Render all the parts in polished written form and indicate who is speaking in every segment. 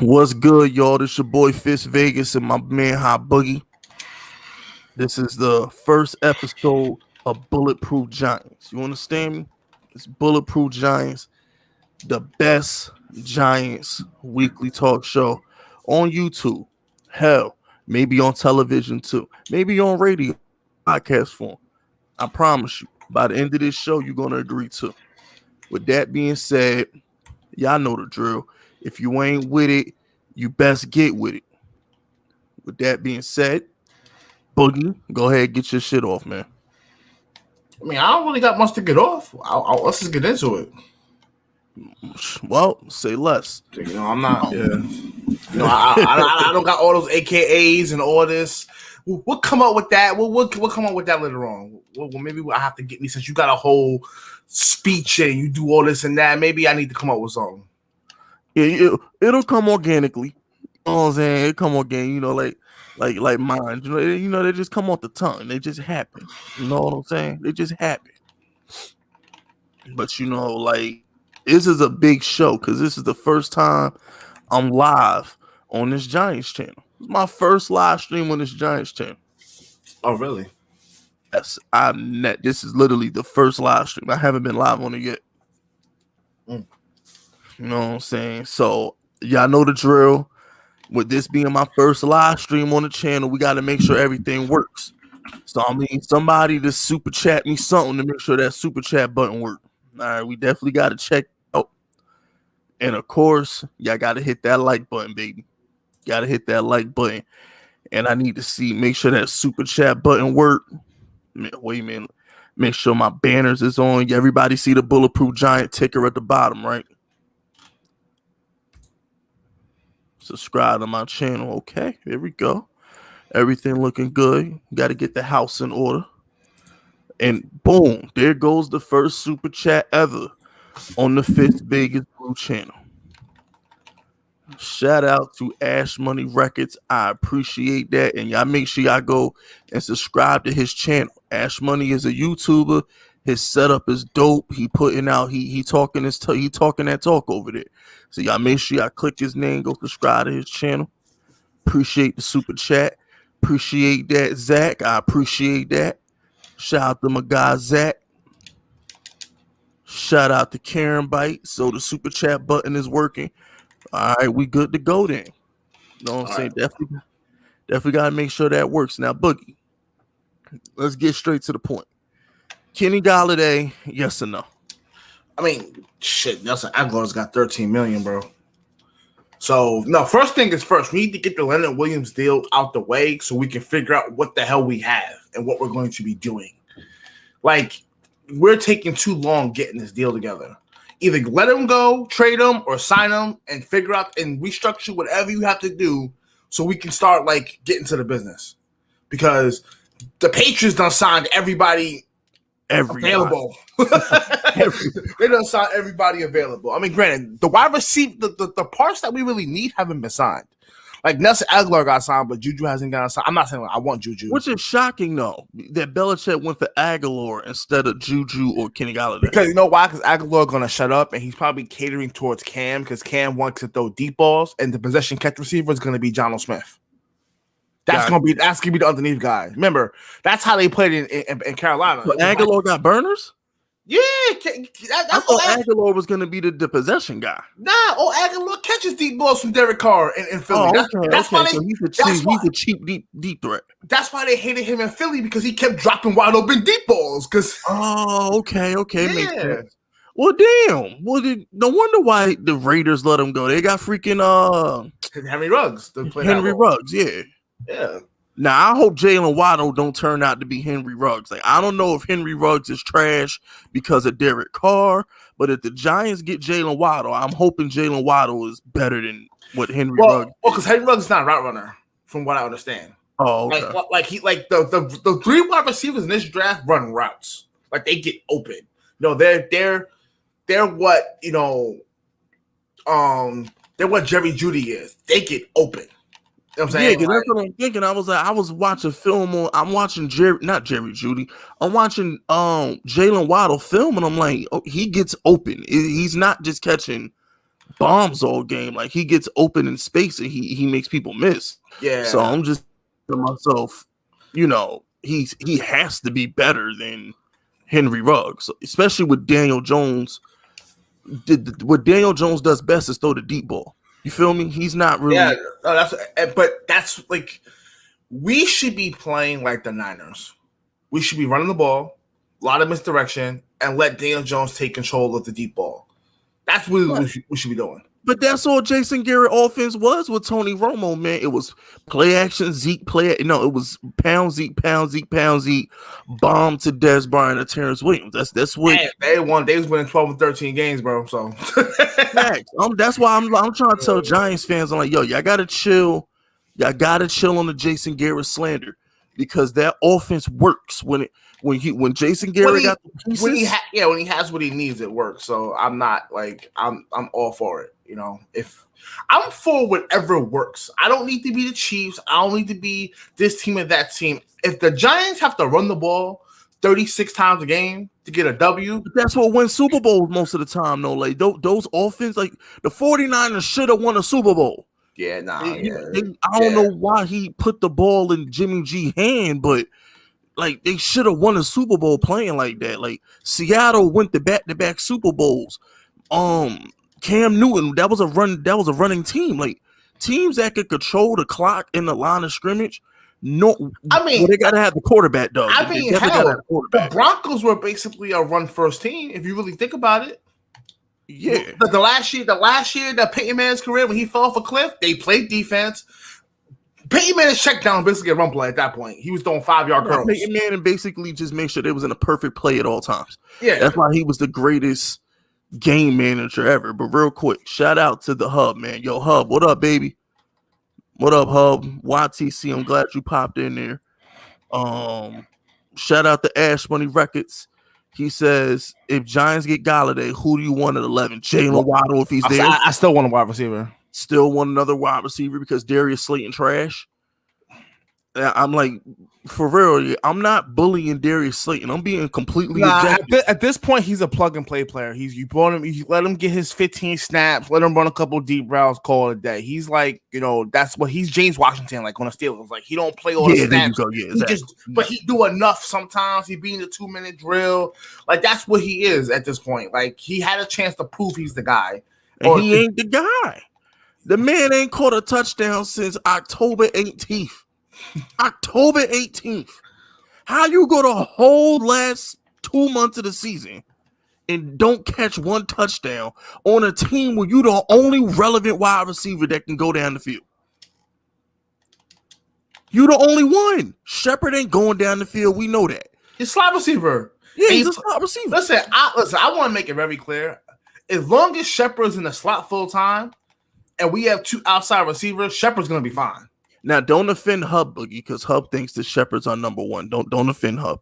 Speaker 1: What's good, y'all? This your boy Fist Vegas and my man Hot Boogie. This is the first episode of Bulletproof Giants. You understand me? It's Bulletproof Giants, the best Giants weekly talk show on YouTube. Hell, maybe on television too. Maybe on radio, podcast form. I promise you, by the end of this show, you're going to agree to. With that being said, y'all know the drill. If you ain't with it, you best get with it. With that being said, Boogie, go ahead, get your shit off, man.
Speaker 2: I mean, I don't really got much to get off. Let's just get into it.
Speaker 1: Well, say less.
Speaker 2: You know, I'm not. Yeah. You know, I don't got all those AKAs and all this. We'll come up with that. We'll come up with that later on. Well, maybe I have to get me, since you got a whole speech and you do all this and that. Maybe I need to come up with something.
Speaker 1: Yeah, it'll come organically. You know what I'm saying? It'll come organic. You know, like mine. You know, they just come off the tongue. They just happen. You know what I'm saying? They just happen. But you know, like, this is a big show because this is the first time I'm live on this Giants channel. It's my first live stream on this Giants channel.
Speaker 2: Oh, really?
Speaker 1: Yes, this is literally the first live stream. I haven't been live on it yet. You know what I'm saying? So y'all know the drill. With this being my first live stream on the channel, we got to make sure everything works. So I mean, somebody to super chat me something to make sure that super chat button works. All right, we definitely got to check out. And of course, y'all got to hit that like button, baby. Got to hit that like button. And I need to make sure that super chat button work. Wait a minute. Make sure my banners is on. Everybody see the Bulletproof Giant ticker at the bottom, right? Subscribe to my channel. Okay, here we go. Everything looking good. Got to get the house in order. And boom, there goes the first super chat ever on the FISK Vegas Blue channel. Shout out to Ash Money Records. I appreciate that. And y'all make sure y'all go and subscribe to his channel. Ash Money is a YouTuber. His setup is dope. He putting out, he talking that talk over there. So y'all make sure y'all click his name, go subscribe to his channel. Appreciate the super chat. Appreciate that, Zach. I appreciate that. Shout out to my guy, Zach. Shout out to Karen Bite. So the super chat button is working. All right, we good to go then. You know what I'm saying? Definitely got to make sure that works. Now, Boogie, let's get straight to the point. Kenny Golladay, yes or no?
Speaker 2: I mean, shit, Nelson Aguilar's got $13 million, bro. So, no, first thing is first. We need to get the Leonard Williams deal out the way so we can figure out what the hell we have and what we're going to be doing. Like, we're taking too long getting this deal together. Either let him go, trade him, or sign him and figure out and restructure whatever you have to do so we can start, like, getting to the business. Because the Patriots done signed everybody available. They done signed everybody available. I mean, granted, the wide receiver, the parts that we really need haven't been signed. Like, Nelson Aguilar got signed, but Juju hasn't gotten signed. I'm not saying I want Juju.
Speaker 1: Which is shocking, though, that Belichick went for Aguilar instead of Juju or Kenny Golladay.
Speaker 2: Because you know why? Because Aguilar going to shut up, and he's probably catering towards Cam, because Cam wants to throw deep balls, and the possession catch receiver is going to be John O. Smith. That's gonna be the underneath guy. Remember, that's how they played in Carolina.
Speaker 1: So Aguilar got burners?
Speaker 2: Yeah,
Speaker 1: I thought Aguilar was gonna be the possession guy.
Speaker 2: Nah, Aguilar catches deep balls from Derek Carr in Philly. That's why
Speaker 1: he's a cheap deep threat.
Speaker 2: That's why they hated him in Philly, because he kept dropping wide open deep balls.
Speaker 1: Okay,
Speaker 2: yeah.
Speaker 1: Makes sense. Well, damn. Well, no wonder why the Raiders let him go. They got freaking
Speaker 2: Henry Ruggs.
Speaker 1: Henry Ruggs, yeah.
Speaker 2: Yeah.
Speaker 1: Now I hope Jalen Waddle don't turn out to be Henry Ruggs. Like, I don't know if Henry Ruggs is trash because of Derek Carr, but if the Giants get Jalen Waddle, I'm hoping Jalen Waddle is better than what Henry Ruggs.
Speaker 2: Well, because Henry Ruggs is not a route runner, from what I understand.
Speaker 1: Oh, okay.
Speaker 2: The three wide receivers in this draft run routes. Like, they get open. They're what they're what Jerry Jeudy is. They get open. You know what I'm saying?
Speaker 1: Yeah, that's what I'm thinking. I was watching film I'm watching Jeudy. I'm watching Jalen Waddle film, and I'm like, oh, he gets open. He's not just catching bombs all game. Like he gets open in space and he makes people miss.
Speaker 2: Yeah.
Speaker 1: So I'm just to myself, he has to be better than Henry Ruggs, especially with Daniel Jones. What Daniel Jones does best is throw the deep ball. You feel me? He's not really.
Speaker 2: Yeah, no, that's like we should be playing like the Niners. We should be running the ball, a lot of misdirection, and let Daniel Jones take control of the deep ball. That's what we should be doing.
Speaker 1: But that's all Jason Garrett offense was with Tony Romo, man. It was play action, Zeke, it was pound Zeke, bomb to Dez Bryant and Terrence Williams. That's what
Speaker 2: they won. They was winning 12 and 13 games, bro. So
Speaker 1: facts. That's why I'm trying to tell Giants fans, I'm like, yo, y'all gotta chill. Y'all gotta chill on the Jason Garrett slander because that offense works when Jason Garrett got the pieces.
Speaker 2: When he has what he needs, it works. So I'm not like I'm all for it. If I'm for whatever works. I don't need to be the Chiefs. I don't need to be this team or that team. If the Giants have to run the ball 36 times a game to get a W,
Speaker 1: but that's what wins Super Bowls most of the time. No, like those offense, like the 49ers should have won a Super Bowl.
Speaker 2: Yeah,
Speaker 1: I don't know why he put the ball in Jimmy G's hand, but like they should have won a Super Bowl playing like that. Like Seattle went to back-to-back Super Bowls. Cam Newton, that was a running team. Like teams that could control the clock in the line of scrimmage. No, they gotta have the quarterback though.
Speaker 2: The Broncos were basically a run-first team if you really think about it.
Speaker 1: Yeah,
Speaker 2: the last year, that Peyton Manning's career when he fell off a cliff, they played defense. Peyton Manning checked down basically a run play at that point. He was throwing 5-yard curls.
Speaker 1: Peyton Manning basically just made sure they was in a perfect play at all times.
Speaker 2: Yeah,
Speaker 1: that's why he was the greatest game manager ever. But real quick, shout out to the Hub, man. Yo, Hub, what up, baby? What up, Hub? YTC, I'm glad you popped in there. Shout out to Ash Money Records. He says, if Giants get Golladay, who do you want at 11? Jalen Waddle if he's there.
Speaker 2: I still want a wide receiver.
Speaker 1: Still want another wide receiver because Darius Slayton trash. I'm like, for real, I'm not bullying Darius Slayton. I'm being completely objective.
Speaker 2: At this point, he's a plug and play player. You brought him, you let him get his 15 snaps, let him run a couple deep routes, call it a day. He's like, that's what he's James Washington, like on the Steelers. Like he don't play all the snaps. But he do enough sometimes. He be in the 2-minute drill. Like that's what he is at this point. Like he had a chance to prove he's the guy.
Speaker 1: And he ain't the guy. The man ain't caught a touchdown since October 18th. October 18th. How you go the whole last 2 months of the season and don't catch one touchdown on a team where you the only relevant wide receiver that can go down the field? You the only one. Shepard ain't going down the field. We know that.
Speaker 2: He's a slot receiver.
Speaker 1: Yeah, he's a slot receiver.
Speaker 2: Listen, I want to make it very clear. As long as Shepard's in the slot full time and we have 2 outside receivers, Shepard's going to be fine.
Speaker 1: Now, don't offend Hub, Boogie, because Hub thinks the Shepard's are number 1. Don't offend Hub.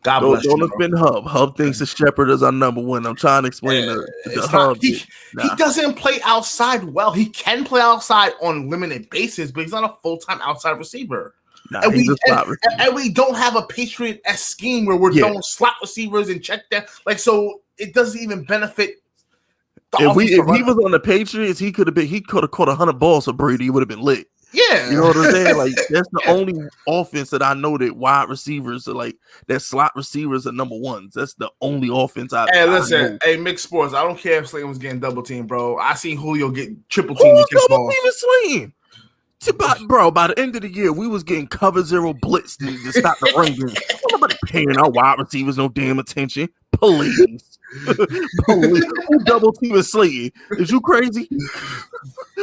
Speaker 2: God bless you.
Speaker 1: Don't offend Hub. Hub thinks the Shepard is our number 1. I'm trying to explain the Hub.
Speaker 2: He doesn't play outside well. He can play outside on limited basis, but he's not a full-time outside receiver. And we don't have a Patriot-esque scheme where we're throwing slot receivers and check that. Like, so it doesn't even benefit.
Speaker 1: If he was on the Patriots, he could have caught 100 balls for Brady. He would have been lit.
Speaker 2: Yeah,
Speaker 1: you know what I'm saying? Like that's the only offense that I know that wide receivers are like that. Slot receivers are number 1s. That's the only offense I.
Speaker 2: Hey, listen, mixed sports. I don't care if Slayton was getting double teamed, bro. I seen Julio get triple teamed.
Speaker 1: Double team is Slayton. Bro, by the end of the year, we was getting cover 0 blitz to stop the run game. Nobody paying our wide receivers no damn attention. Please. Who double team is Slayton? Is you crazy?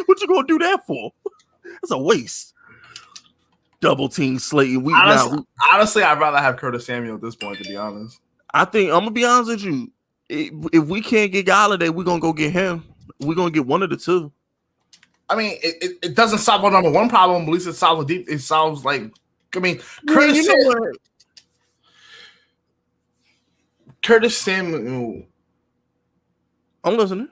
Speaker 1: What you gonna do that for? That's a waste. Double team Slayton.
Speaker 2: Honestly, I'd rather have Curtis Samuel at this point, to be honest.
Speaker 1: I think I'm gonna be honest with you. If we can't get Golladay, we're gonna go get him. We're gonna get one of the two.
Speaker 2: I mean, it doesn't solve our number 1 problem, but at least it solves it solves like Curtis Curtis Samuel.
Speaker 1: I'm listening.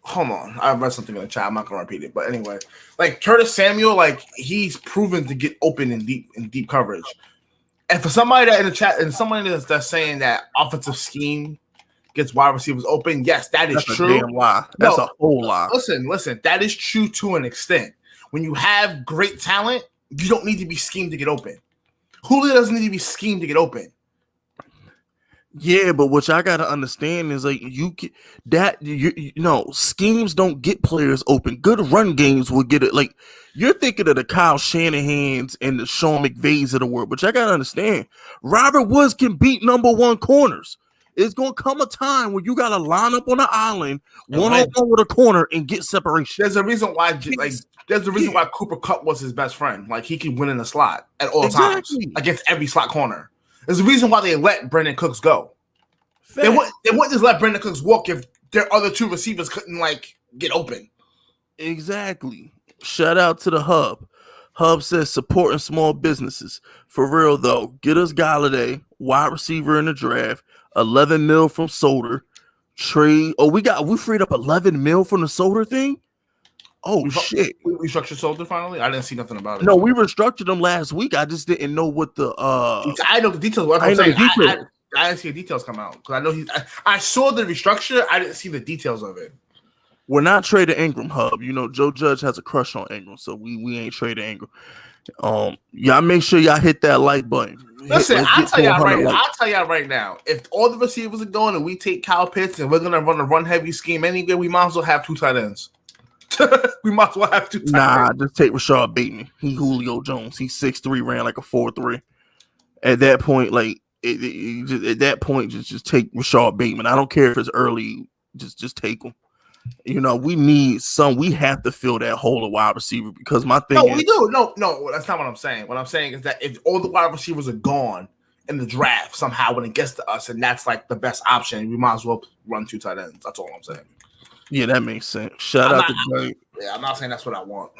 Speaker 2: Hold on. I read something in the chat. I'm not gonna repeat it. But anyway, like Curtis Samuel, like he's proven to get open in deep coverage. And for somebody that in the chat and somebody that's saying that offensive scheme gets wide receivers open, yes, that is
Speaker 1: That's
Speaker 2: true.
Speaker 1: a damn lie. That's a whole lie.
Speaker 2: Listen, that is true to an extent. When you have great talent, you don't need to be schemed to get open. Julio doesn't need to be schemed to get open.
Speaker 1: Yeah, but what y'all gotta understand is like you know, schemes don't get players open. Good run games will get it. Like you're thinking of the Kyle Shanahans and the Sean McVays of the world, but y'all gotta understand, Robert Woods can beat number one corners. It's gonna come a time where you gotta line up on an island, one-on-one with a corner, and get separation.
Speaker 2: There's a reason why, why Cooper Kupp was his best friend. Like he can win in the slot at all times against every slot corner. There's a reason why they let Brandon Cooks go. They wouldn't just let Brandon Cooks walk if their other two receivers couldn't like get open.
Speaker 1: Exactly. Shout out to the Hub. Hub says supporting small businesses. For real though, get us Golladay, wide receiver in the draft, 11 mil from Solder. Trade. Oh, we freed up 11 mil from the Solder thing. Oh shit!
Speaker 2: We restructured Solder finally. I didn't see nothing about it.
Speaker 1: No, we restructured them last week. I just didn't know what the.
Speaker 2: I know the details. What I'm saying, I didn't see the details come out because I know I saw the restructure. I didn't see the details of it.
Speaker 1: We're not trading Ingram, Hub. You know, Joe Judge has a crush on Ingram, so we ain't trading Ingram. Y'all make sure y'all hit that like button.
Speaker 2: Listen, I'll tell y'all right now. If all the receivers are going and we take Kyle Pitts and we're gonna run a run heavy scheme anyway, we might as well have two tight ends. We might as well have two tight ends.
Speaker 1: Just take Rashard Bateman. He Julio Jones. He's 6'3", ran like a 4.3. At that point, just take Rashard Bateman. I don't care if it's early. Just take him. You know, we have to fill that hole of wide receiver because my thing
Speaker 2: we do. No, that's not what I'm saying. What I'm saying is that if all the wide receivers are gone in the draft somehow when it gets to us and that's like the best option, we might as well run two tight ends. That's all I'm saying.
Speaker 1: Yeah, that makes sense. Shout out to Giants.
Speaker 2: Yeah, I'm not saying that's what I want.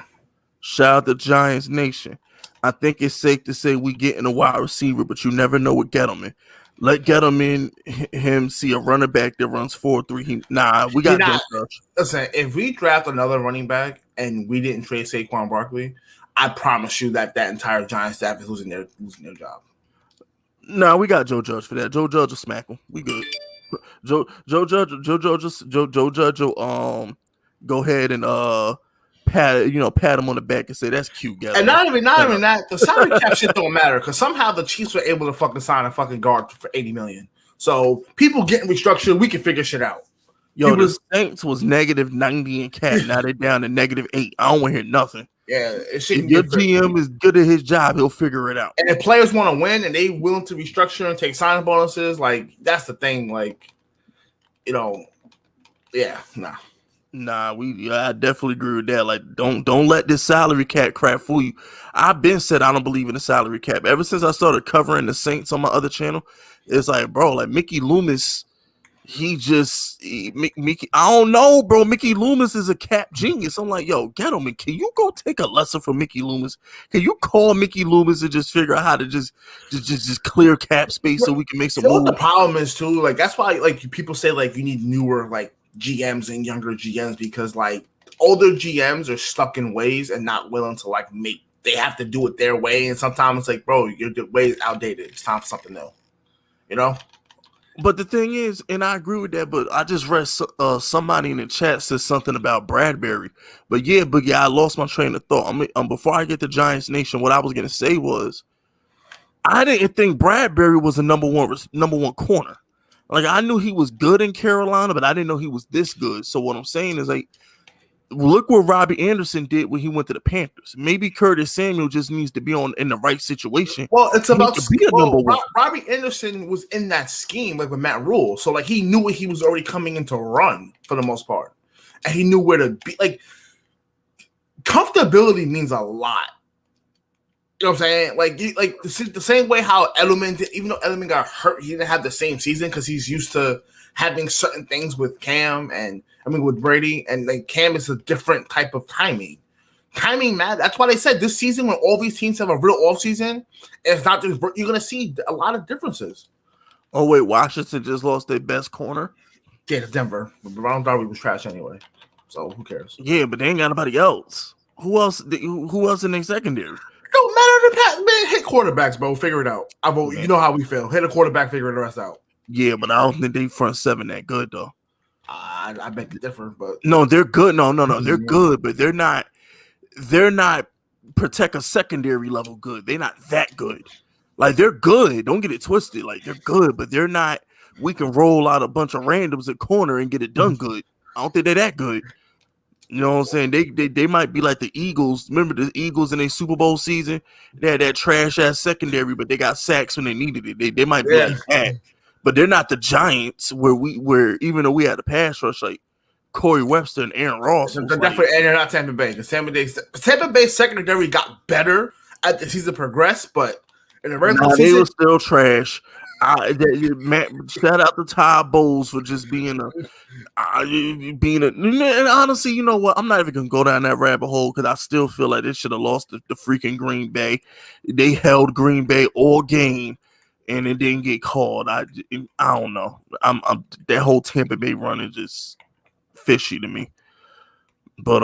Speaker 1: Shout out to Giants Nation. I think it's safe to say we getting a wide receiver, but you never know what Gettleman. Let Gettleman him see a running back that runs 4.3. We got Joe.
Speaker 2: Listen, if we draft another running back and we didn't trade Saquon Barkley, I promise you that entire Giants staff is losing their job.
Speaker 1: No, we got Joe Judge for that. Joe Judge will smack him. We good. Joe Judge will go ahead and pat him on the back and say that's cute, guy.
Speaker 2: And not even that, the salary cap shit don't matter because somehow the Chiefs were able to fucking sign a fucking guard for $80 million. So people getting restructured, we can figure shit out.
Speaker 1: Yo, the Saints was -90 in cap. Now they're down to -8. I don't want to hear nothing.
Speaker 2: Yeah,
Speaker 1: if your GM is good at his job, he'll figure it out.
Speaker 2: And if players want to win and they willing to restructure and take signing bonuses, like that's the thing. Like, you know,
Speaker 1: I definitely agree with that. Like, don't let this salary cap crap fool you. I've been said I don't believe in the salary cap ever since I started covering the Saints on my other channel. It's like, bro, like Mickey Loomis. Mickey, I don't know, bro. Mickey Loomis is a cap genius. I'm like, yo, Gettleman, can you go take a lesson from Mickey Loomis? Can you call Mickey Loomis and just figure out how to just clear cap space so we can make some moves?
Speaker 2: The problem is too, like that's why like people say like you need newer like GMs and younger GMs because like older GMs are stuck in ways and not willing to like they have to do it their way, and sometimes it's like, bro, your way is outdated. It's time for something new, you know.
Speaker 1: But the thing is, and I agree with that, but I just read somebody in the chat said something about Bradbury. But yeah, I lost my train of thought. Before I get to Giants Nation, what I was going to say was I didn't think Bradbury was a number one corner. Like, I knew he was good in Carolina, but I didn't know he was this good. So what I'm saying is, like, look what Robbie Anderson did when he went to the Panthers. Maybe Curtis Samuel just needs to be in the right situation.
Speaker 2: Well, it's about to be a number one. Robbie Anderson was in that scheme like with Matt Rule, so like he knew what he was already coming in to run for the most part, and he knew where to be. Like comfortability means a lot. You know what I'm saying? Like the same way how Edelman did, even though Edelman got hurt, he didn't have the same season because he's used to having certain things with Cam and with Brady, and like Cam is a different type of timing. Timing matters. That's why they said this season when all these teams have a real off season, it's not just you're gonna see a lot of differences.
Speaker 1: Oh wait, Washington just lost their best corner.
Speaker 2: Yeah, to Denver. But Ronald Darby was trash anyway, so who cares?
Speaker 1: Yeah, but they ain't got nobody else. Who else in their secondary?
Speaker 2: Don't matter. hit quarterbacks, bro. Figure it out. You know how we feel. Hit a quarterback, figure the rest out.
Speaker 1: Yeah, but I don't think they front seven that good though.
Speaker 2: I beg to differ, but
Speaker 1: no, they're good. No, they're good, but they're not. They're not protect a secondary level good. They're not that good. Like they're good. Don't get it twisted. Like they're good, but they're not. We can roll out a bunch of randoms at corner and get it done good. I don't think they're that good. You know what I'm saying? They might be like the Eagles. Remember the Eagles in their Super Bowl season? They had that trash ass secondary, but they got sacks when they needed it. They might be like that, but they're not the Giants where even though we had a pass rush like Corey Webster and Aaron Ross.
Speaker 2: They're definitely, and they're not Tampa Bay. The Tampa Bay secondary got better as the season progressed, but in the regular season,
Speaker 1: they were still trash. Shout out to Todd Bowles for just being and honestly, you know what? I'm not even gonna go down that rabbit hole because I still feel like they should have lost the freaking Green Bay. They held Green Bay all game and it didn't get called. I don't know. I'm that whole Tampa Bay run is just fishy to me. But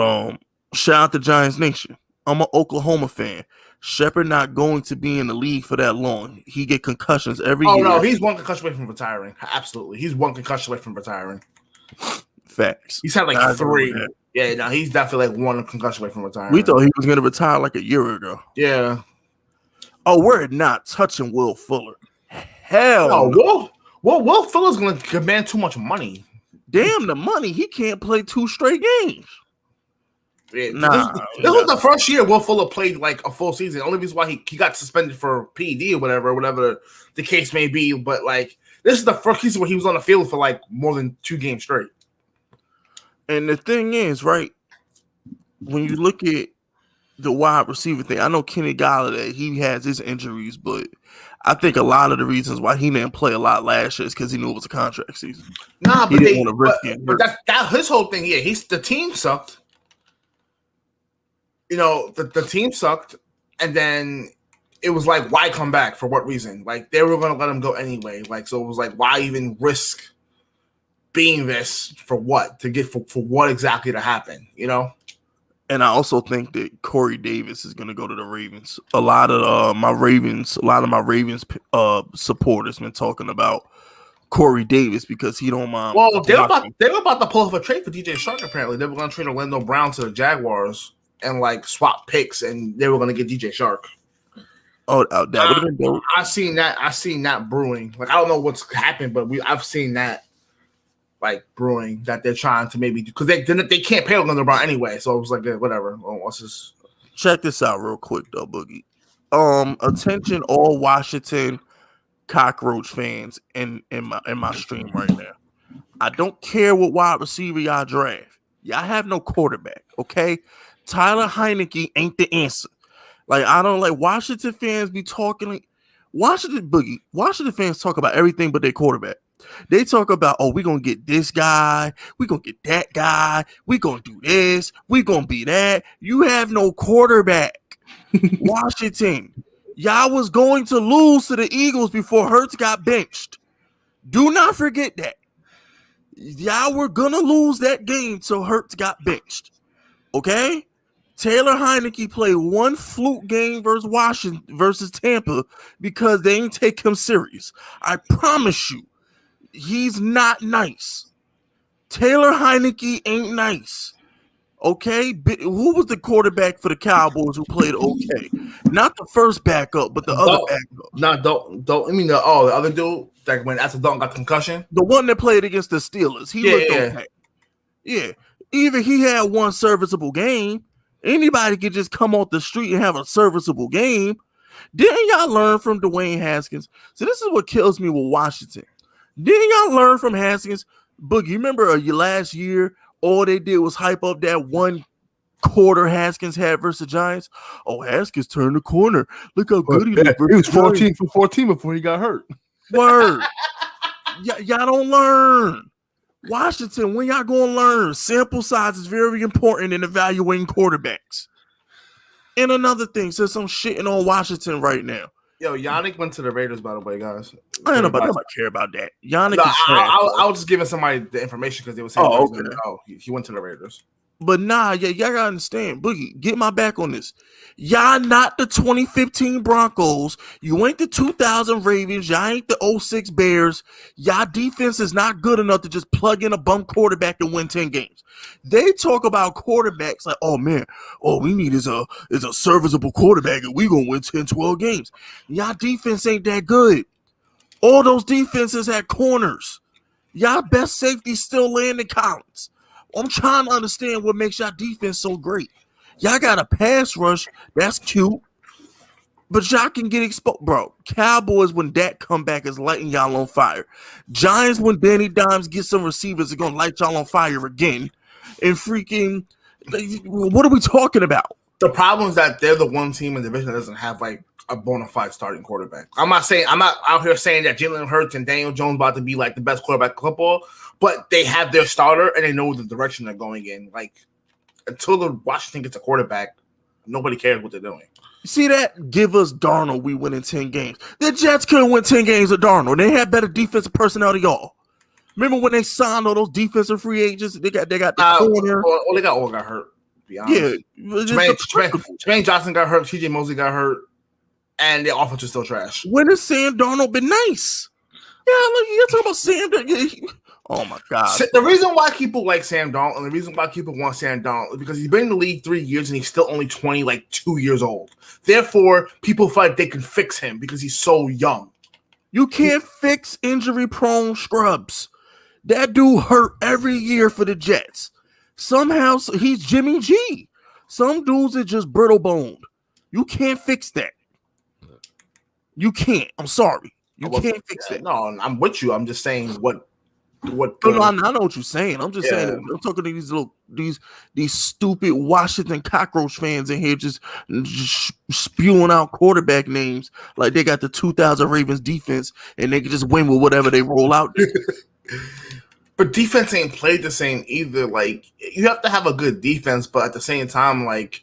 Speaker 1: shout out to Giants Nation. I'm an Oklahoma fan. Shepard not going to be in the league for that long. He get concussions every year. Oh
Speaker 2: no, he's one concussion away from retiring. Absolutely, he's one concussion away from retiring.
Speaker 1: Facts.
Speaker 2: He's had like 3. Yeah, no, he's definitely like one concussion away from retiring.
Speaker 1: We thought he was going to retire like a year ago.
Speaker 2: Yeah.
Speaker 1: Oh, we're not touching Will Fuller. Hell
Speaker 2: no. Will Fuller's going to command too much money.
Speaker 1: Damn the money. He can't play 2 straight games.
Speaker 2: Yeah, this was the first year Will Fuller played like a full season. The only reason why he got suspended for PED or whatever the case may be. But like this is the first season where he was on the field for like more than 2 games straight.
Speaker 1: And the thing is, right, when you look at the wide receiver thing, I know Kenny Golladay, he has his injuries, but I think a lot of the reasons why he didn't play a lot last year is because he knew it was a contract season.
Speaker 2: Nah, but he didn't want to risk it. But that's his whole thing. Yeah, the team sucked. You know, the team sucked, and then it was like, why come back? For what reason? Like, they were going to let him go anyway. Like, so it was like, why even risk being this for what? To get for what exactly to happen, you know?
Speaker 1: And I also think that Corey Davis is going to go to the Ravens. A lot of my Ravens supporters been talking about Corey Davis because he don't mind.
Speaker 2: Well, they were about to pull off a trade for DJ Shark, apparently. They were going to trade Orlando Brown to the Jaguars and like swap picks, and they were going to get DJ Shark.
Speaker 1: Oh, that would have been dope.
Speaker 2: I seen that brewing. Like, I don't know what's happened, but I've seen that like brewing that they're trying to maybe do because they can't pay Orlando Brown anyway. So it was like whatever. What's this?
Speaker 1: Check this out real quick though, Boogie. Attention, all Washington cockroach fans in my stream right now. I don't care what wide receiver y'all draft. Y'all have no quarterback, okay? Tyler Heineke ain't the answer. Like, I don't like Washington fans be talking like Washington fans talk about everything but their quarterback. They talk about, oh, we're going to get this guy. We're going to get that guy. We're going to do this. We're going to be that. You have no quarterback. Washington, y'all was going to lose to the Eagles before Hurts got benched. Do not forget that. Y'all were going to lose that game till Hurts got benched. Okay? Taylor Heineke played one fluke game versus Tampa because they didn't take him serious. I promise you, he's not nice. Taylor Heineke ain't nice. Okay? Who was the quarterback for the Cowboys who played okay? Not the first backup, but the other backup.
Speaker 2: Don't. I mean, the other dude that when after Dalton got concussion,
Speaker 1: the one that played against the Steelers. He looked okay. Yeah, even he had one serviceable game. Anybody could just come off the street and have a serviceable game. Didn't y'all learn from Dwayne Haskins? So this is what kills me with Washington. Didn't y'all learn from Haskins? Boogie, you remember last year, all they did was hype up that one quarter Haskins had versus the Giants. Oh, Haskins turned the corner. Look how good he looked.
Speaker 3: He was 14 for 14 before he got hurt.
Speaker 1: Word. Y'all don't learn. Washington, when y'all going to learn? Sample size is very important in evaluating quarterbacks. And another thing, since I'm shitting on Washington right now.
Speaker 2: Yo, Yannick went to the Raiders, by the way, guys.
Speaker 1: I don't know about nobody care about that. Yannick
Speaker 2: I was just giving somebody the information because they were saying,
Speaker 1: okay.
Speaker 2: He went to the Raiders.
Speaker 1: But nah, yeah, y'all gotta understand. Boogie, get my back on this. Y'all not the 2015 Broncos. You ain't the 2000 Ravens. Y'all ain't the 06 Bears. Y'all defense is not good enough to just plug in a bum quarterback and win 10 games. They talk about quarterbacks like, oh man, all we need is a serviceable quarterback and we gonna win 10, 12 games. Y'all defense ain't that good. All those defenses had corners. Y'all best safety still Landon Collins. I'm trying to understand what makes y'all defense so great. Y'all got a pass rush. That's cute. But y'all can get exposed. Bro, Cowboys, when Dak come back, is lighting y'all on fire. Giants, when Danny Dimes gets some receivers, are going to light y'all on fire again. And freaking, what are we talking about?
Speaker 2: The problem is that they're the one team in the division that doesn't have like a bona fide starting quarterback. I'm not out here saying that Jalen Hurts and Daniel Jones about to be like the best quarterback in football, but they have their starter and they know the direction they're going in. Like, until the Washington gets a quarterback, nobody cares what they're doing.
Speaker 1: See that? Give us Darnold, we win in 10 games. The Jets couldn't win 10 games with Darnold. They had better defensive personnel than y'all. Remember when they signed all those defensive free agents? They got the corner.
Speaker 2: Well, they all got hurt, to be honest.
Speaker 1: Yeah.
Speaker 2: Jermaine Johnson got hurt. TJ Mosley got hurt. And their offense is still trash.
Speaker 1: When has Sam Darnold been nice? Yeah, look, you're talking about Sam Darnold. Oh, my God.
Speaker 2: The reason why people like Sam Darnold and the reason why people want Sam Darnold is because he's been in the league 3 years and he's still only 2 years old. Therefore, people feel like they can fix him because he's so young.
Speaker 1: You can't fix injury-prone scrubs. That dude hurt every year for the Jets. Somehow, he's Jimmy G. Some dudes are just brittle-boned. You can't fix that. You can't. I'm sorry. You can't fix that.
Speaker 2: No, I'm with you. I'm just saying what.
Speaker 1: No, I know what you're saying. I'm just saying. I'm talking to these stupid Washington cockroach fans in here just spewing out quarterback names like they got the 2000 Ravens defense and they can just win with whatever they roll out.
Speaker 2: But defense ain't played the same either. Like, you have to have a good defense, but at the same time, like,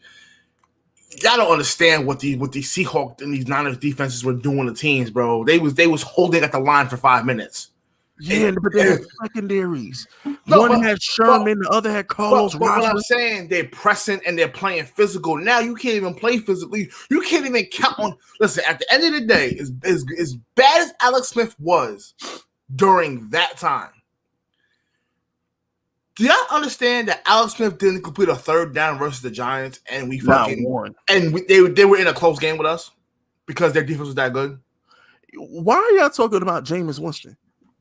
Speaker 2: y'all don't understand what these Seahawks and these Niners defenses were doing to teams, bro. They was holding at the line for 5 minutes.
Speaker 1: Yeah, but they had secondaries. One had Sherman, the other had Carlos
Speaker 2: But what I'm
Speaker 1: Rogers.
Speaker 2: saying, they're pressing and they're playing physical. Now you can't even play physically. You can't even count on. Listen, at the end of the day, as bad as Alex Smith was during that time, do y'all understand that Alex Smith didn't complete a third down versus the Giants, and we fucking won, and they were in a close game with us because their defense was that good?
Speaker 1: Why are y'all talking about Jameis Winston?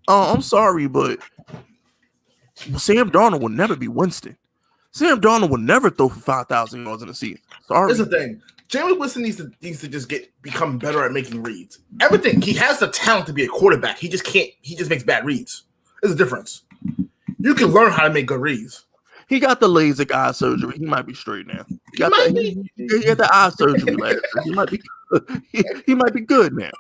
Speaker 1: I'm sorry, but Sam Darnold will never be Winston. Sam Darnold will never throw for 5,000 yards in a season. Sorry.
Speaker 2: Here's the thing. Jameis Winston needs to just become better at making reads. Everything. He has the talent to be a quarterback. He just can't. He just makes bad reads. There's a difference. You can learn how to make good reads.
Speaker 1: He got the LASIK eye surgery. He might be straight now. He got the eye surgery last year. He might be good. He might be good now.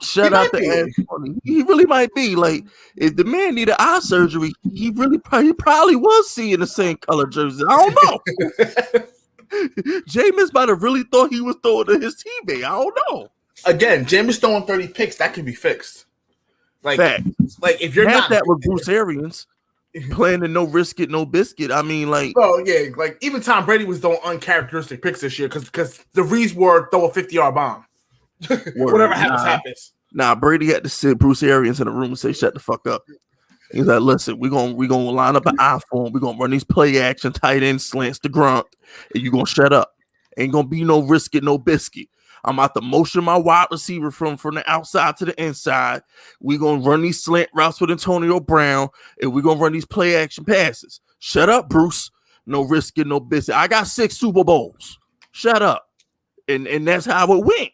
Speaker 1: Shout out to Ash Money. He really might be. Like, if the man needed eye surgery, he probably was seeing the same color jerseys. I don't know. Jameis might have really thought he was throwing to his teammate. I don't know.
Speaker 2: Again, Jameis throwing 30 picks, that can be fixed. Like if you're
Speaker 1: Half
Speaker 2: not
Speaker 1: that with Bruce Arians playing the no risk it, no biscuit. I mean, like,
Speaker 2: oh yeah, like even Tom Brady was throwing uncharacteristic picks this year because the reads were throw a 50-yard bomb. Whatever happens.
Speaker 1: Nah, Brady had to sit Bruce Arians in the room and say, "Shut the fuck up." He's like, "Listen, we're gonna line up an iPhone. We're gonna run these play action tight end slants to Gronk, and you're gonna shut up. Ain't gonna be no risk it, no biscuit. I'm about to motion my wide receiver from the outside to the inside. We're gonna run these slant routes with Antonio Brown, and we're gonna run these play action passes. Shut up, Bruce. No risk it, no biscuit. I got 6 Super Bowls. Shut up." And that's how it went.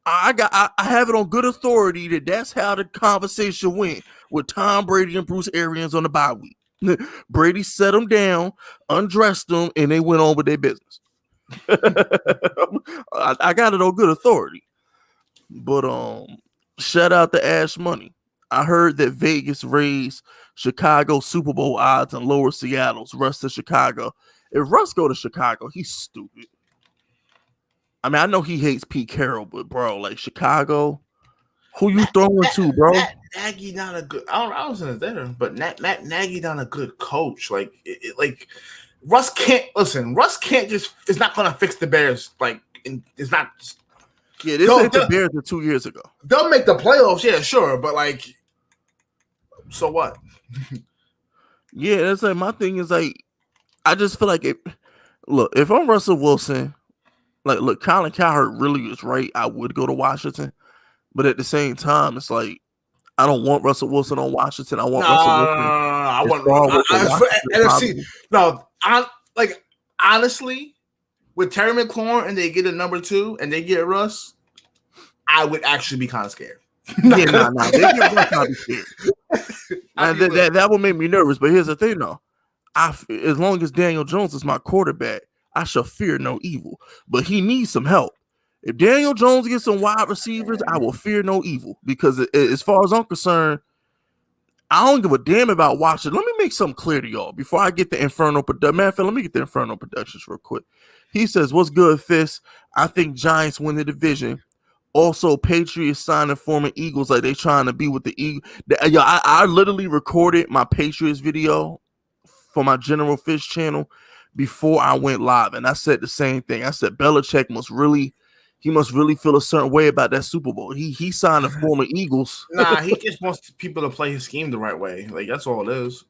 Speaker 1: I have it on good authority that that's how the conversation went with Tom Brady and Bruce Arians on the bye week. Brady set them down, undressed them, and they went on with their business. I got it on good authority. But shout out to Ash Money. I heard that Vegas raised Chicago Super Bowl odds and lower Seattle's. Russ to Chicago. If Russ go to Chicago, he's stupid. I mean, I know he hates Pete Carroll, but bro, like Chicago, who you throwing to, bro?
Speaker 2: Nagy not a good. I wasn't there, but Matt Nagy not a good coach. Like, like Russ can't listen. Russ can't just. It's not going to fix the Bears. Like, it's not.
Speaker 1: Yeah, this ain't the Bears of 2 years ago.
Speaker 2: They'll make the playoffs, yeah, sure, but like, so what?
Speaker 1: Yeah, that's like my thing is like, I just feel like if I'm Russell Wilson, like, look, Colin Cowherd really is right. I would go to Washington, but at the same time, it's like I don't want Russell Wilson on Washington. I want Russell Wilson.
Speaker 2: I want NFC. No, I like honestly. With Terry McLaurin and they get a number 2 and they get Russ, I would actually be kind of scared.
Speaker 1: Yeah, they get Russ, I'd be scared. That would make me nervous. But here's the thing, though. As long as Daniel Jones is my quarterback, I shall fear no evil. But he needs some help. If Daniel Jones gets some wide receivers, I will fear no evil. Because as far as I'm concerned, I don't give a damn about Washington. Let me make something clear to y'all before I get the Inferno production. Man, let me get the Inferno productions real quick. He says, "What's good, FISK? I think Giants win the division. Also, Patriots signing former Eagles like they trying to be with the Eagles." I literally recorded my Patriots video for my General FISK channel before I went live, and I said the same thing. I said Belichick must really feel a certain way about that Super Bowl. He signed the former Eagles.
Speaker 2: Nah, he just wants people to play his scheme the right way. Like, that's all it is.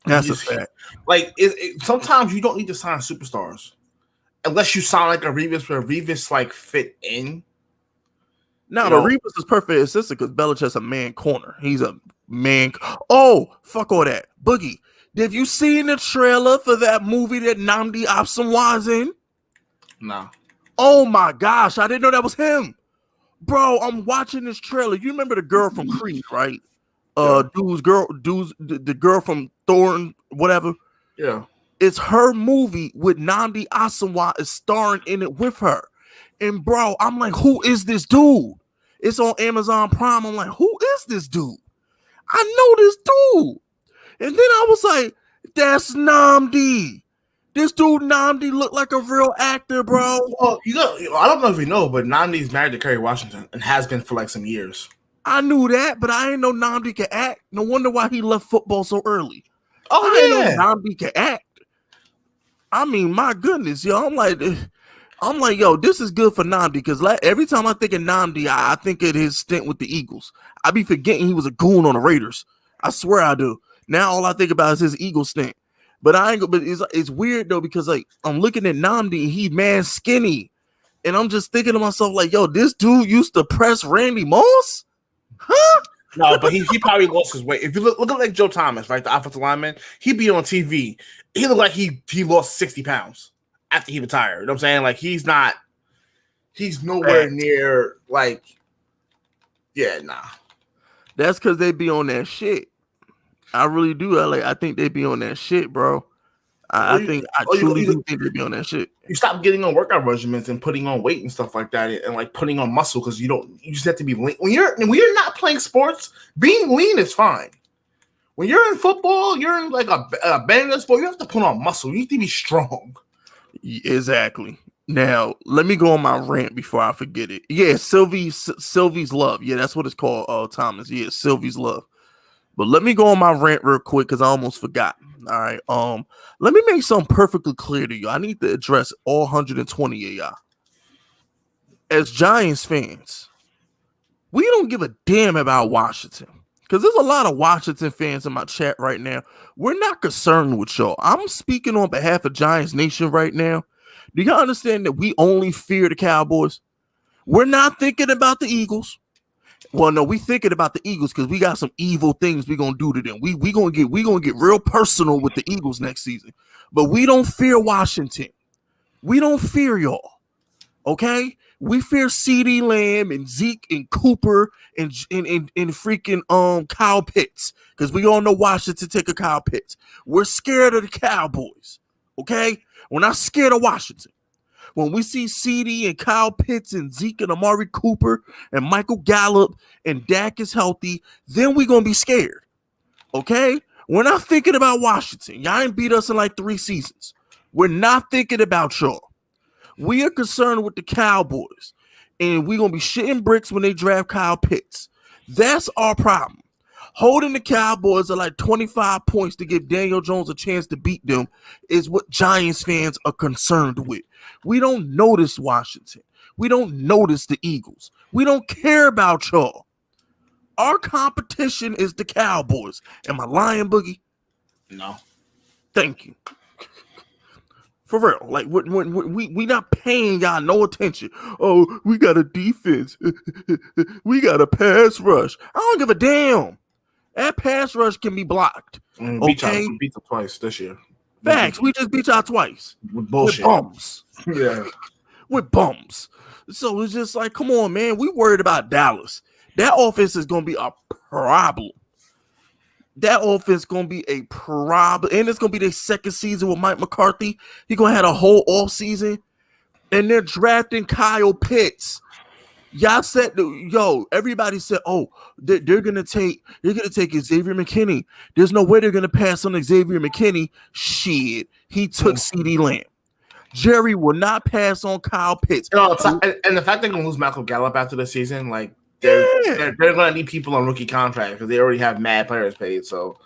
Speaker 1: That's a fact.
Speaker 2: Like, sometimes you don't need to sign superstars. Unless you sound like a Revis, where Revis like fit in.
Speaker 1: No, but Revis is perfect assistant because Belichick's a man corner. He's a man. Oh, fuck all that. Boogie, have you seen the trailer for that movie that Nnamdi Asomugha's in?
Speaker 2: No.
Speaker 1: Oh my gosh, I didn't know that was him. Bro, I'm watching this trailer. You remember the girl from Creed, right? The girl from Thorn, whatever.
Speaker 2: Yeah.
Speaker 1: It's her movie with Nnamdi Asomugha is starring in it with her. And bro, I'm like, who is this dude? It's on Amazon Prime. I'm like, who is this dude? I know this dude. And then I was like, that's Nnamdi. This dude Nnamdi looked like a real actor, bro.
Speaker 2: Well, I don't know if you know, but Nnamdi's married to Kerry Washington and has been for like some years.
Speaker 1: I knew that, but I didn't know Nnamdi could act. No wonder why he left football so early.
Speaker 2: Oh,
Speaker 1: I didn't know Nnamdi could act. I mean, my goodness, yo. I'm like, yo, this is good for Nnamdi because every time I think of Nnamdi, I think of his stint with the Eagles. I be forgetting he was a goon on the Raiders. I swear I do. Now all I think about is his Eagles stint. But it's weird though because like I'm looking at Nnamdi and he's man skinny, and I'm just thinking to myself like, yo, this dude used to press Randy Moss, huh?
Speaker 2: No, but he probably lost his weight. If you look at like Joe Thomas, right, the offensive lineman, he'd be on TV. He looked like he lost 60 pounds after he retired. You know what I'm saying? Like he's nowhere near like, yeah, nah.
Speaker 1: That's because they be on that shit. I really do. I think they be on that shit, bro. I truly do think they be on that shit.
Speaker 2: You stop getting on workout regimens and putting on weight and stuff like that, and like putting on muscle because you just have to be lean. When you're not playing sports, being lean is fine. When you're in football, you're in like a band sport, you have to put on muscle. You need to be strong.
Speaker 1: Exactly. Now, let me go on my rant before I forget it. Yeah, Sylvie's Love. Yeah, that's what it's called, Thomas. Yeah, Sylvie's Love. But let me go on my rant real quick because I almost forgot. All right. Let me make something perfectly clear to you. I need to address all 120 of y'all. As Giants fans, we don't give a damn about Washington. Because there's a lot of Washington fans in my chat right now. We're not concerned with y'all. I'm speaking on behalf of Giants Nation right now. Do y'all understand that we only fear the Cowboys? We're not thinking about the Eagles. Well, no, we thinking about the Eagles because we got some evil things we gonna do to them. We gonna get real personal with the Eagles next season. But we don't fear Washington. We don't fear y'all. Okay? We fear CeeDee Lamb and Zeke and Cooper and freaking Kyle Pitts because we all know Washington take a Kyle Pitts. We're scared of the Cowboys. Okay? We're not scared of Washington. When we see CeeDee and Kyle Pitts and Zeke and Amari Cooper and Michael Gallup and Dak is healthy, then we're going to be scared. Okay? We're not thinking about Washington. Y'all ain't beat us in like 3 seasons. We're not thinking about y'all. We are concerned with the Cowboys. And we're going to be shitting bricks when they draft Kyle Pitts. That's our problem. Holding the Cowboys at like 25 points to give Daniel Jones a chance to beat them is what Giants fans are concerned with. We don't notice Washington. We don't notice the Eagles. We don't care about y'all. Our competition is the Cowboys. Am I lying, Boogie?
Speaker 2: No.
Speaker 1: Thank you. For real. Like, we not paying y'all no attention. Oh, we got a defense. We got a pass rush. I don't give a damn. That pass rush can be blocked. Okay?
Speaker 2: We beat them twice this year.
Speaker 1: Facts. We just beat y'all twice.
Speaker 2: With bullshit.
Speaker 1: With bums.
Speaker 2: Yeah.
Speaker 1: With bums. So it's just like, come on, man. We worried about Dallas. That offense is going to be a problem. That offense is going to be a problem. And it's going to be their second season with Mike McCarthy. He's going to have a whole offseason. And they're drafting Kyle Pitts. Y'all said, everybody said, oh, they're gonna take Xavier McKinney. There's no way they're gonna pass on Xavier McKinney. Shit, he took CeeDee Lamb. Jerry will not pass on Kyle Pitts.
Speaker 2: And the fact they're gonna lose Malcolm Gallup after the season, like they're gonna need people on rookie contract because they already have mad players paid. So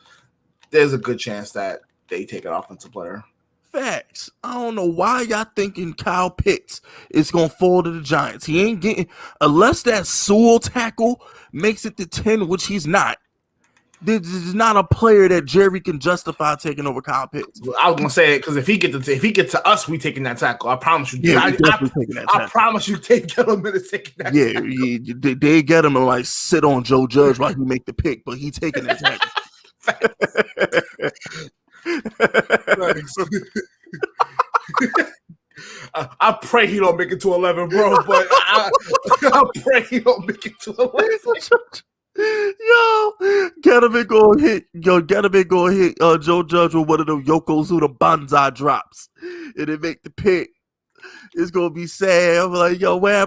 Speaker 2: there's a good chance that they take an offensive player.
Speaker 1: Facts. I don't know why y'all thinking Kyle Pitts is going to fall to the Giants. He ain't getting, unless that Sewell tackle makes it to 10, which he's not. This is not a player that Jerry can justify taking over Kyle Pitts.
Speaker 2: I was gonna say it because if he gets to us, we taking that tackle. I promise you. Yeah, I promise you, Dave Gettleman is taking that.
Speaker 1: Yeah, they get him and like sit on Joe Judge while he make the pick, but he taking that tackle.
Speaker 2: I pray he don't make it to 11, bro. But I pray he don't make it to 11.
Speaker 1: Gettleman gonna hit Joe Judge with one of them Yokozuna Banzai drops, and they make the pick. It's gonna be sad. I'm like,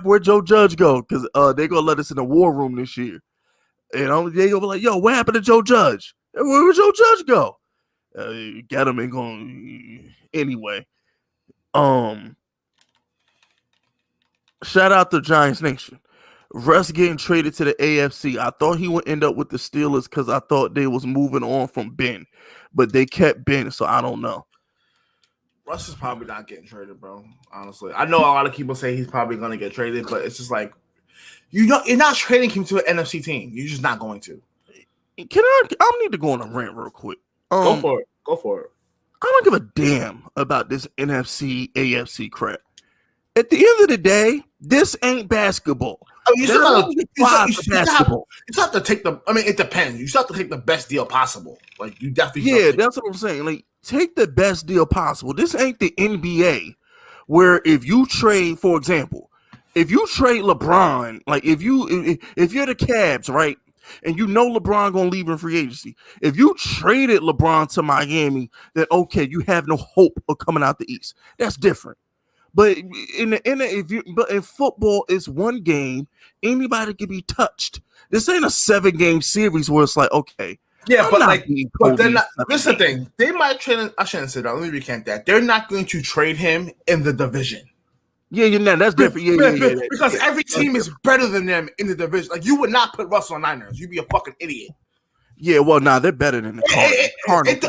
Speaker 1: where'd Joe Judge go? Because they gonna let us in the war room this year, and they gonna be like, what happened to Joe Judge? Where'd Joe Judge go? Gettleman going anyway. Shout out to Giants Nation. Russ getting traded to the AFC. I thought he would end up with the Steelers because I thought they was moving on from Ben, but they kept Ben, so I don't know.
Speaker 2: Russ is probably not getting traded, bro. Honestly, I know a lot of people say he's probably going to get traded, but it's just like you're not trading him to an NFC team. You're just not going to.
Speaker 1: I need to go on a rant real quick.
Speaker 2: Go for it.
Speaker 1: I don't give a damn about this NFC, AFC crap. At the end of the day, this ain't basketball.
Speaker 2: You still have to take the. I mean, it depends. You still have to take the best deal possible. Like you definitely.
Speaker 1: Yeah, that's what I'm saying. Like, take the best deal possible. This ain't the NBA, where if you trade, for example, if you trade LeBron, like if you're the Cavs, right? And you know LeBron gonna leave in free agency. If you traded LeBron to Miami, then okay, you have no hope of coming out the East. That's different. But in football, it's one game. Anybody can be touched. This ain't a 7-game series where it's like, okay.
Speaker 2: Yeah, but they're not. This is the thing. They might trade. I shouldn't say that. Let me recant that. They're not going to trade him in the division.
Speaker 1: Yeah, that's different. Yeah.
Speaker 2: Because every team is better than them in the division. Like you would not put Russell on Niners. You'd be a fucking idiot.
Speaker 1: Yeah, well, they're better than the Cardinals.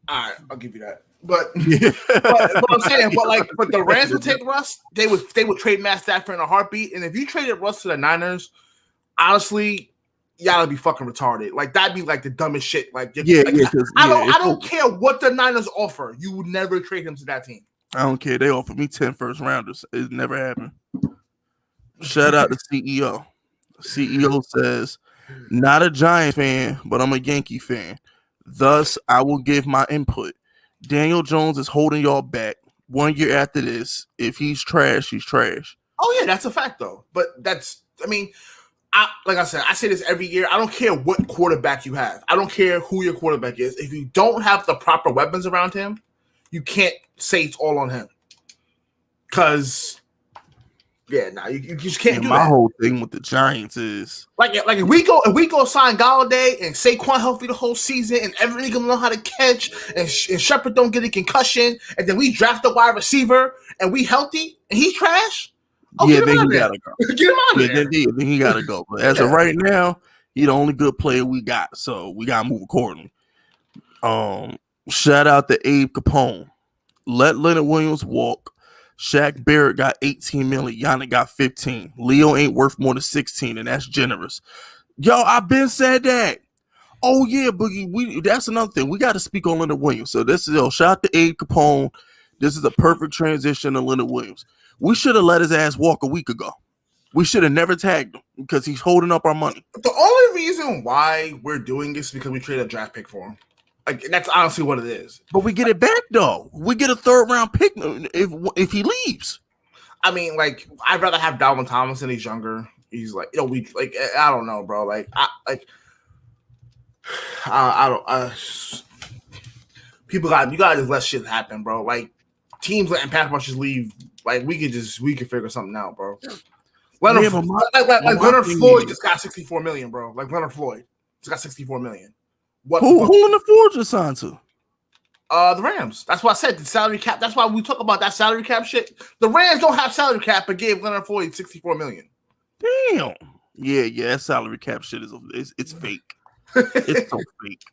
Speaker 2: All right, I'll give you that. But I'm saying, but the Rams would take Russ. They would trade Matt Stafford in a heartbeat. And if you traded Russ to the Niners, honestly, y'all would be fucking retarded. Like that'd be like the dumbest shit. I don't care what the Niners offer. You would never trade him to that team.
Speaker 1: I don't care. They offered me 10 first rounders. It never happened. Shout out to CEO. CEO says, not a Giant fan, but I'm a Yankee fan. Thus, I will give my input. Daniel Jones is holding y'all back. 1 year after this, if he's trash, he's trash.
Speaker 2: Oh, yeah, that's a fact, though. But like I said, I say this every year. I don't care what quarterback you have. I don't care who your quarterback is. If you don't have the proper weapons around him, you can't say it's all on him. Because, you just can't do that.
Speaker 1: My whole thing with the Giants is
Speaker 2: like if we go sign Golladay and Saquon healthy the whole season and everybody gonna know how to catch and Shepard don't get a concussion and then we draft a wide receiver and we healthy and he's trash. Oh,
Speaker 1: yeah,
Speaker 2: get him
Speaker 1: then
Speaker 2: out
Speaker 1: he
Speaker 2: of there.
Speaker 1: gotta go.
Speaker 2: Get him out of
Speaker 1: Yeah,
Speaker 2: there.
Speaker 1: then he gotta go. But as of right now, he the only good player we got, so we gotta move accordingly. Shout out to Abe Capone. Let Leonard Williams walk. Shaq Barrett got 18 million. Yannick got 15. Leo ain't worth more than 16, and that's generous. Yo, I've been said that. Oh yeah, Boogie. That's another thing. We got to speak on Leonard Williams. So this is shout out to Abe Capone. This is a perfect transition to Leonard Williams. We should have let his ass walk a week ago. We should have never tagged him because he's holding up our money.
Speaker 2: The only reason why we're doing this is because we traded a draft pick for him. Like, that's honestly what it is.
Speaker 1: But we get it back though. We get a 3rd round pick if he leaves.
Speaker 2: I mean, like, I'd rather have Dalvin Tomlinson. He's younger. He's like, I don't know, bro. People you gotta just let shit happen, bro. Like, teams letting pass rushers leave. Like, we could figure something out, bro. Leonard Floyd just got $64 million, bro. Like, Leonard Floyd just got $64 million.
Speaker 1: Who in the Ford just signed to?
Speaker 2: The Rams. That's why I said the salary cap. That's why we talk about that salary cap shit. The Rams don't have salary cap, but gave Leonard Floyd $64 million.
Speaker 1: Damn. Yeah. That salary cap shit it's fake. It's so fake.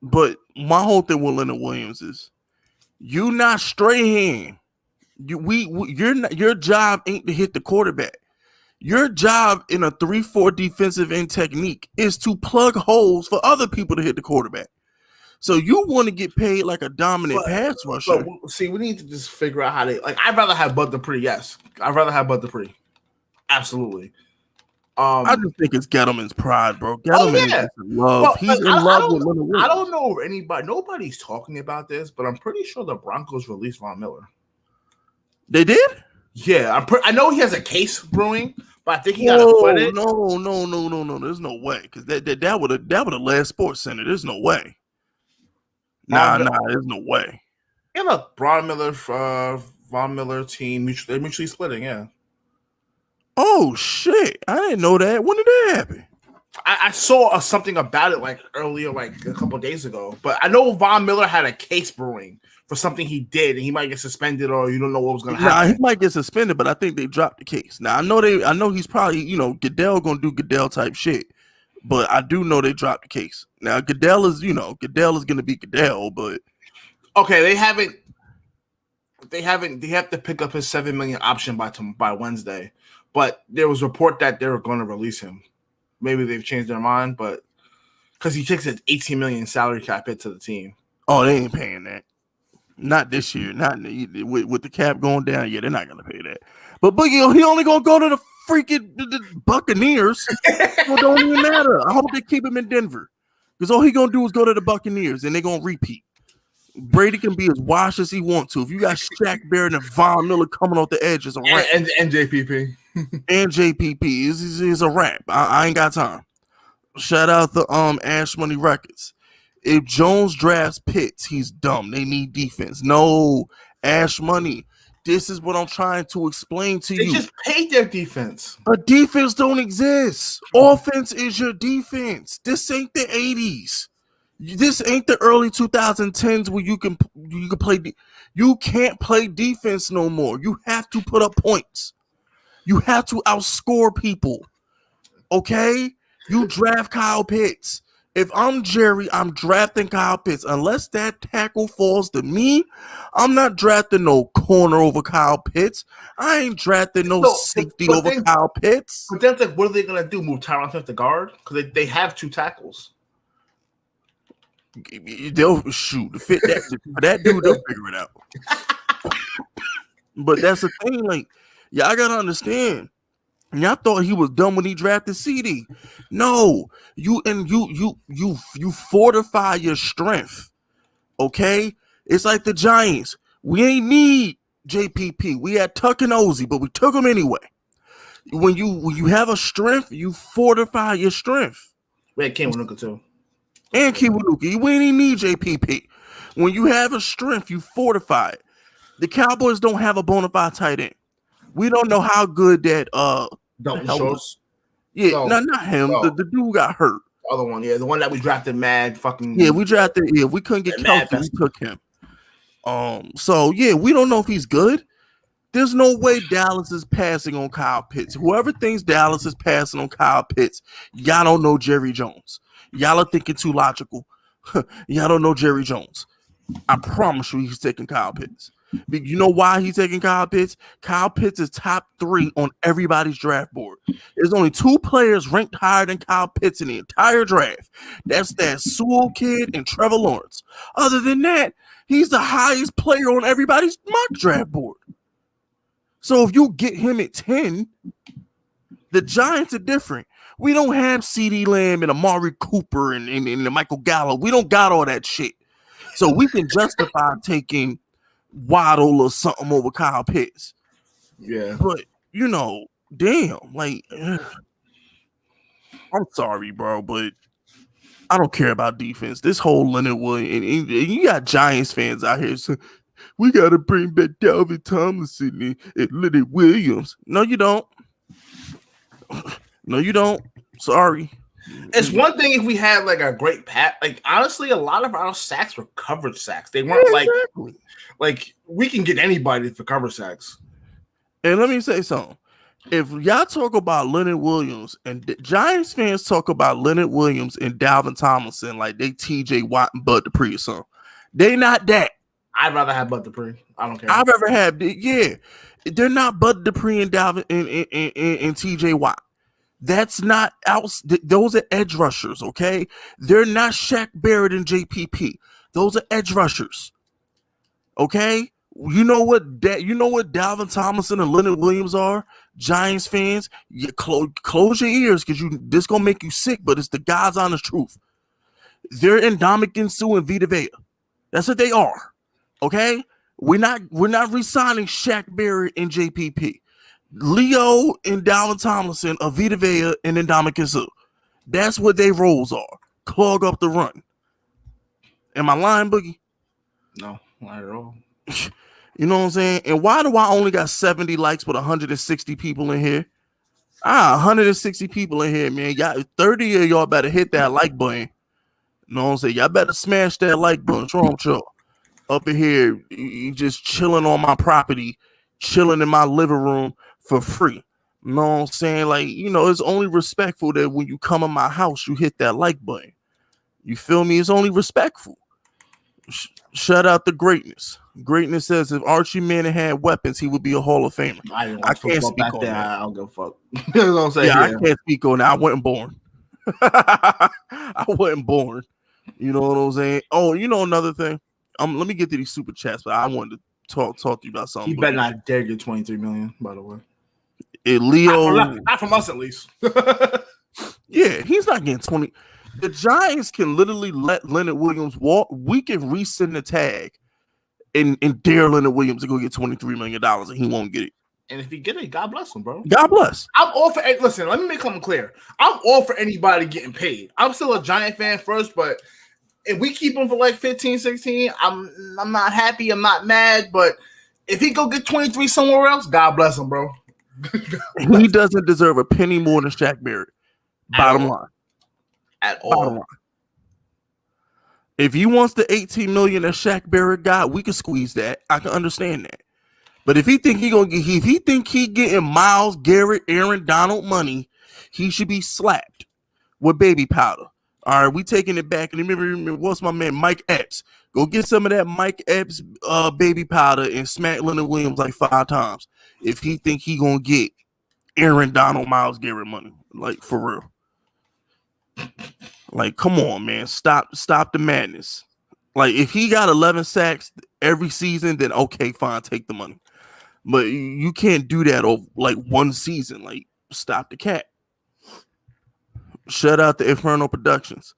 Speaker 1: But my whole thing with Leonard Williams is, you not straight hand. Your job ain't to hit the quarterback. Your job in a 3-4 defensive end technique is to plug holes for other people to hit the quarterback. So you want to get paid like a dominant pass rusher.
Speaker 2: See, we need to just figure out how I'd rather have Bud Dupree. Yes, I'd rather have Bud Dupree. Absolutely.
Speaker 1: I just think it's Gettleman's pride, bro. Gettleman is in love.
Speaker 2: Well,
Speaker 1: he's in love with Leonard Williams.
Speaker 2: I don't know if nobody's talking about this, but I'm pretty sure the Broncos released Von Miller.
Speaker 1: They did?
Speaker 2: Yeah, I know he has a case brewing, but I think he got acquitted.
Speaker 1: No. There's no way, because that would have led Sports Center. There's no way. Nah, there's no way.
Speaker 2: Yeah, look, Von Miller team, they're mutually splitting, yeah.
Speaker 1: Oh, shit. I didn't know that. When did that happen?
Speaker 2: I saw something about it like earlier, like a couple of days ago. But I know Von Miller had a case brewing for something he did, and he might get suspended, or you don't know what was going to happen.
Speaker 1: He might get suspended, but I think they dropped the case. Now, I know he's probably, Goodell going to do Goodell type shit. But I do know they dropped the case. Now, Goodell is going to be Goodell, but
Speaker 2: okay, they have to pick up his $7 million option by Wednesday. But there was a report that they were going to release him. Maybe they've changed their mind, but because he takes an $18 million salary cap hit to the team.
Speaker 1: Oh, they ain't paying that. Not this year. Not with the cap going down. Yeah, they're not going to pay that. But Boogie, he only going to go to the freaking Buccaneers. So it don't even matter. I hope they keep him in Denver, because all he going to do is go to the Buccaneers, and they're going to repeat. Brady can be as washed as he wants to. If you got Shaq Barrett and Von Miller coming off the edge, it's a wrap.
Speaker 2: And JPP.
Speaker 1: And JPP is a wrap. I ain't got time. Shout out to Ash Money Records. If Jones drafts Pitts, he's dumb. They need defense. No, Ash Money. This is what I'm trying to explain to you.
Speaker 2: They just paid their defense.
Speaker 1: A defense don't exist. Offense is your defense. This ain't the 80s. This ain't the early 2010s where you can play. You can't play defense no more. You have to put up points. You have to outscore people. Okay? You draft Kyle Pitts. If I'm Jerry, I'm drafting Kyle Pitts. Unless that tackle falls to me, I'm not drafting no corner over Kyle Pitts. I ain't drafting no safety over Kyle Pitts.
Speaker 2: But then, what are they going to do? Move Tyron Smith to guard? Because they have 2 tackles.
Speaker 1: They'll shoot to fit that dude. They'll figure it out. But that's the thing. Like, y'all gotta understand. Y'all thought he was dumb when he drafted CD. No, you fortify your strength. Okay, it's like the Giants. We ain't need JPP. We had Tuck and Ozzie, but we took them anyway. When you have a strength, you fortify your strength.
Speaker 2: We had Ken Winuka too.
Speaker 1: And Kiwanuka. We didn't need JPP. When you have a strength, you fortify it. The Cowboys don't have a bona fide tight end. We don't know how good that
Speaker 2: Dalton Schultz.
Speaker 1: Yeah, no, not him. The dude got hurt.
Speaker 2: The other one, yeah, the one that we drafted mad fucking.
Speaker 1: Yeah, we drafted. Yeah, we couldn't get Kelsey. We took him. So yeah, we don't know if he's good. There's no way Dallas is passing on Kyle Pitts. Whoever thinks Dallas is passing on Kyle Pitts, y'all don't know Jerry Jones. Y'all are thinking too logical. Y'all don't know Jerry Jones. I promise you he's taking Kyle Pitts. You know why he's taking Kyle Pitts? Kyle Pitts is top 3 on everybody's draft board. There's only 2 players ranked higher than Kyle Pitts in the entire draft. That's that Sewell kid and Trevor Lawrence. Other than that, he's the highest player on everybody's mock draft board. So if you get him at 10, the Giants are different. We don't have CeeDee Lamb and Amari Cooper and Michael Gallup. We don't got all that shit. So we can justify taking Waddle or something over Kyle Pitts.
Speaker 2: Yeah.
Speaker 1: But, you know, damn, like, I'm sorry, bro, but I don't care about defense. This whole Leonard Williams, and you got Giants fans out here saying, we got to bring back Dalvin Tomlinson and Leonard Williams. No, you don't. No, you don't. Sorry.
Speaker 2: It's one thing if we had like a great pat. Like honestly, a lot of our sacks were coverage sacks. They weren't like we can get anybody for cover sacks.
Speaker 1: And let me say something. If y'all talk about Leonard Williams and Giants fans talk about Leonard Williams and Dalvin Tomlinson like they TJ Watt and Bud Dupree or something, they not that.
Speaker 2: I'd rather have Bud Dupree. I don't care.
Speaker 1: I've ever had, yeah. They're not Bud Dupree and Dalvin and TJ Watt. That's not else. Those are edge rushers, okay? They're not Shaq Barrett and JPP. Those are edge rushers, okay? You know what Dalvin Tomlinson and Leonard Williams are? Giants fans, you close your ears because this gonna make you sick, but it's the God's honest truth. They're Ndamukong Suh and Vita Vea. That's what they are, okay? We're not re-signing Shaq Barrett and JPP. Leo and Dalvin Tomlinson are Vita Vea and Ndamukong Suh. That's what their roles are. Clog up the run. Am I lying, Boogie?
Speaker 2: No, not at all.
Speaker 1: You know what I'm saying? And why do I only got 70 likes with 160 people in here? 160 people in here, man. Y'all, 30 of y'all better hit that like button. You know what I'm saying? Y'all better smash that like button. What's wrong with y'all? Up in here, you just chilling on my property, chilling in my living room for free. You know what I'm saying? Like, you know, it's only respectful that when you come in my house, you hit that like button. You feel me? It's only respectful. Shout out to greatness. Greatness says if Archie Manning had weapons, he would be a Hall of Famer.
Speaker 2: I can't speak on that. I don't give a fuck. You know what I'm saying?
Speaker 1: Yeah, I can't speak on that. I wasn't born. I wasn't born. You know what I'm saying? Oh, you know another thing? Let me get to these super chats, but I wanted to talk to you about something.
Speaker 2: He better not dare get 23 million, by the way.
Speaker 1: Leo,
Speaker 2: not from us at least.
Speaker 1: Yeah, he's not getting 20. The Giants can literally let Leonard Williams walk. We can rescind the tag and dare Leonard Williams to go get $23 million and he won't get it.
Speaker 2: And if he get it, God bless him, bro.
Speaker 1: God bless.
Speaker 2: I'm all for listen, let me make something clear. I'm all for anybody getting paid. I'm still a Giant fan first, but if we keep him for like 15, 16, I'm not happy. I'm not mad. But if he go get 23 somewhere else, God bless him, bro.
Speaker 1: He doesn't deserve a penny more than Shaq Barrett. Bottom line.
Speaker 2: At all.
Speaker 1: If he wants the $18 million that Shaq Barrett got, we can squeeze that. I can understand that. But if he think he getting Myles Garrett, Aaron Donald money, he should be slapped with baby powder. All right, we taking it back. And remember what's my man Mike Epps? Go get some of that Mike Epps baby powder and smack Leonard Williams like 5 times. If he think he gonna get Aaron Donald, Myles Garrett money, like for real. Like, come on, man. Stop the madness. Like, if he got 11 sacks every season, then okay, fine, take the money. But you can't do that over like one season. Like, stop the cat. Shout out to Inferno Productions.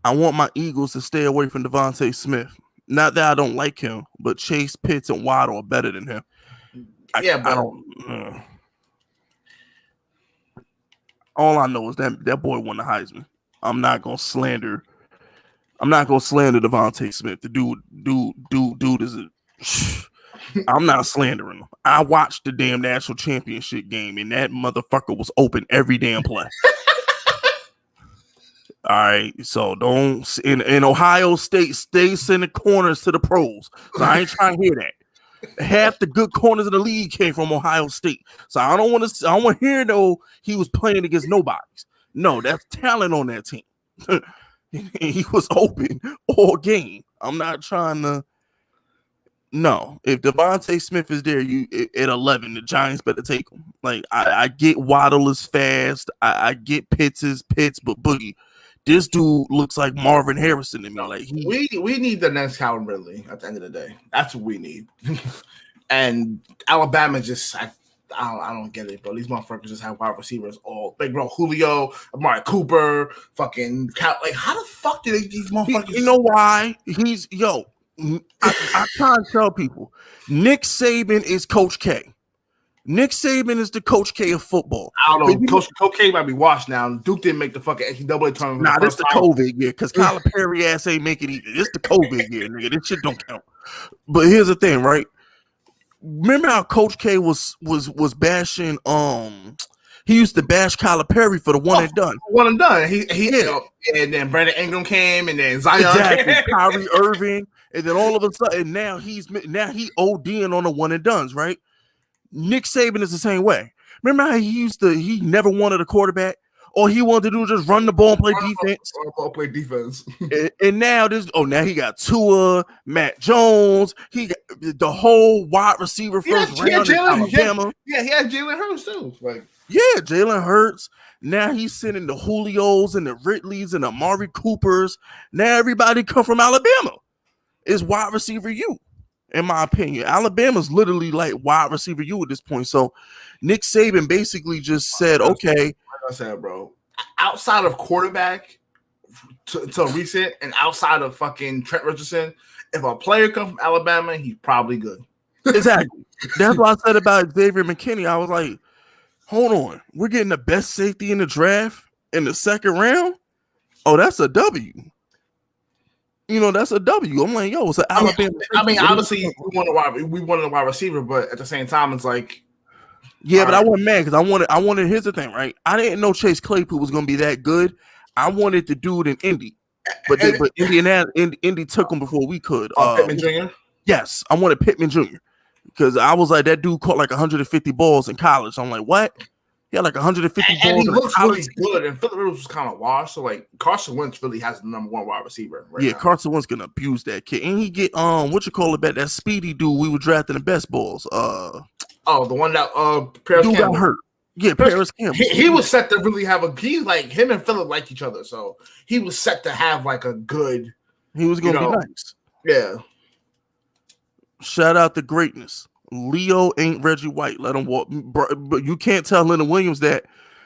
Speaker 1: I want my Eagles to stay away from Devontae Smith. Not that I don't like him, but Chase, Pitts, and Waddle are better than him. I don't. All I know is that boy won the Heisman. I'm not gonna slander Devontae Smith. The dude is I'm not slandering him. I watched the damn national championship game, and that motherfucker was open every damn play. All right, so don't in Ohio State stay sending corners to the pros. So I ain't trying to hear that. Half the good corners of the league came from Ohio State. So I don't want to hear though he was playing against nobodies. No, that's talent on that team. He was open all game. I'm not trying to. No, if Devontae Smith is there, you at 11, the Giants better take him. Like I get Waddle is fast. I get Pitts, but Boogie. This dude looks like Marvin Harrison to me. Like
Speaker 2: we need the next Calvin Ridley at the end of the day. That's what we need. And Alabama just I don't get it, bro. These motherfuckers just have wide receivers all big, bro. Julio, Amari Cooper, fucking like how the fuck do these motherfuckers?
Speaker 1: You know why? I try to tell people Nick Saban is Coach K. Nick Saban is the Coach K of football.
Speaker 2: I don't know. Coach K might be washed now. Duke didn't make the fucking NCAA tournament.
Speaker 1: Nah, this the COVID year because Kyler Perry ass ain't make it either. This the COVID year, nigga. This shit don't count. But here's the thing, right? Remember how Coach K was bashing? He used to bash Kyler Perry for the one and done.
Speaker 2: One and done. And then Brandon Ingram came, and then Zion came.
Speaker 1: Kyrie Irving, and then all of a sudden now he ODing on the one and dones, right? Nick Saban is the same way. Remember how he never wanted a quarterback? All he wanted to do was just run the ball and play defense. And now now he got Tua, Matt Jones. He got the whole wide receiver first round in Alabama.
Speaker 2: Yeah, he had Jalen Hurts too.
Speaker 1: Jalen Hurts. Now he's sending the Julios and the Ridleys and the Amari Coopers. Now everybody come from Alabama. It's wide receiver U. In my opinion, Alabama's literally like wide receiver U at this point. So Nick Saban basically just said, okay.
Speaker 2: Like I said, bro, outside of quarterback to recent and outside of fucking Trent Richardson, if a player comes from Alabama, he's probably good.
Speaker 1: Exactly. That's what I said about Xavier McKinney. I was like, hold on. We're getting the best safety in the draft in the second round? Oh, that's a W. That's a W. I'm like, yo, it's an Alabama.
Speaker 2: Obviously, we wanted a wide receiver, but at the same time, it's like,
Speaker 1: yeah, but I wasn't mad because I wanted. Here's the thing, right? I didn't know Chase Claypool was going to be that good. I wanted the dude in Indy, but Indy took him before we could.
Speaker 2: Pittman Jr.
Speaker 1: Yes, I wanted Pittman Jr. because I was like, that dude caught like 150 balls in college. I'm like, what? He had like 150 balls.
Speaker 2: And he looks really good. And Philip Rivers was kind of washed. So like Carson Wentz really has the number one wide receiver. Right now.
Speaker 1: Carson Wentz gonna abuse that kid. And he get that speedy dude we were drafting the best balls.
Speaker 2: The one that Paris
Speaker 1: dude
Speaker 2: Campbell
Speaker 1: got hurt. Yeah, Paris Campbell.
Speaker 2: He was set to really have him and Philip liked each other. So he was set to have like a good.
Speaker 1: He was gonna be nice.
Speaker 2: Yeah.
Speaker 1: Shout out to greatness. Leo ain't Reggie White. Let him walk. But you can't tell Leonard Williams that.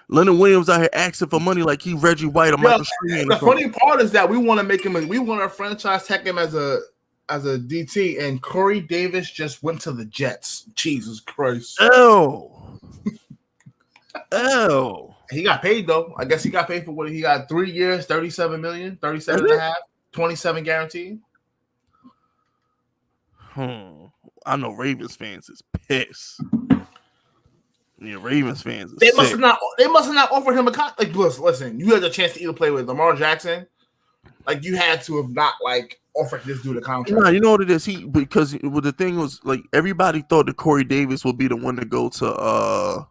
Speaker 1: Leonard Williams out here asking for money like he Reggie White.
Speaker 2: The funny part is that we want to make him. We want our franchise tag him as a DT, and Corey Davis just went to the Jets. Jesus Christ!
Speaker 1: Oh,
Speaker 2: He got paid though. I guess he got paid for what he got. 3 years, 37 million, 37 and a half, 27 guaranteed.
Speaker 1: I know Ravens fans is pissed. Yeah, Ravens fans.
Speaker 2: They must have not offered him a contract. Like, listen, you had the chance to either play with Lamar Jackson. Like, you had to have not offered this dude a contract.
Speaker 1: Nah, you know what it is? Because the thing was like everybody thought that Corey Davis would be the one to go to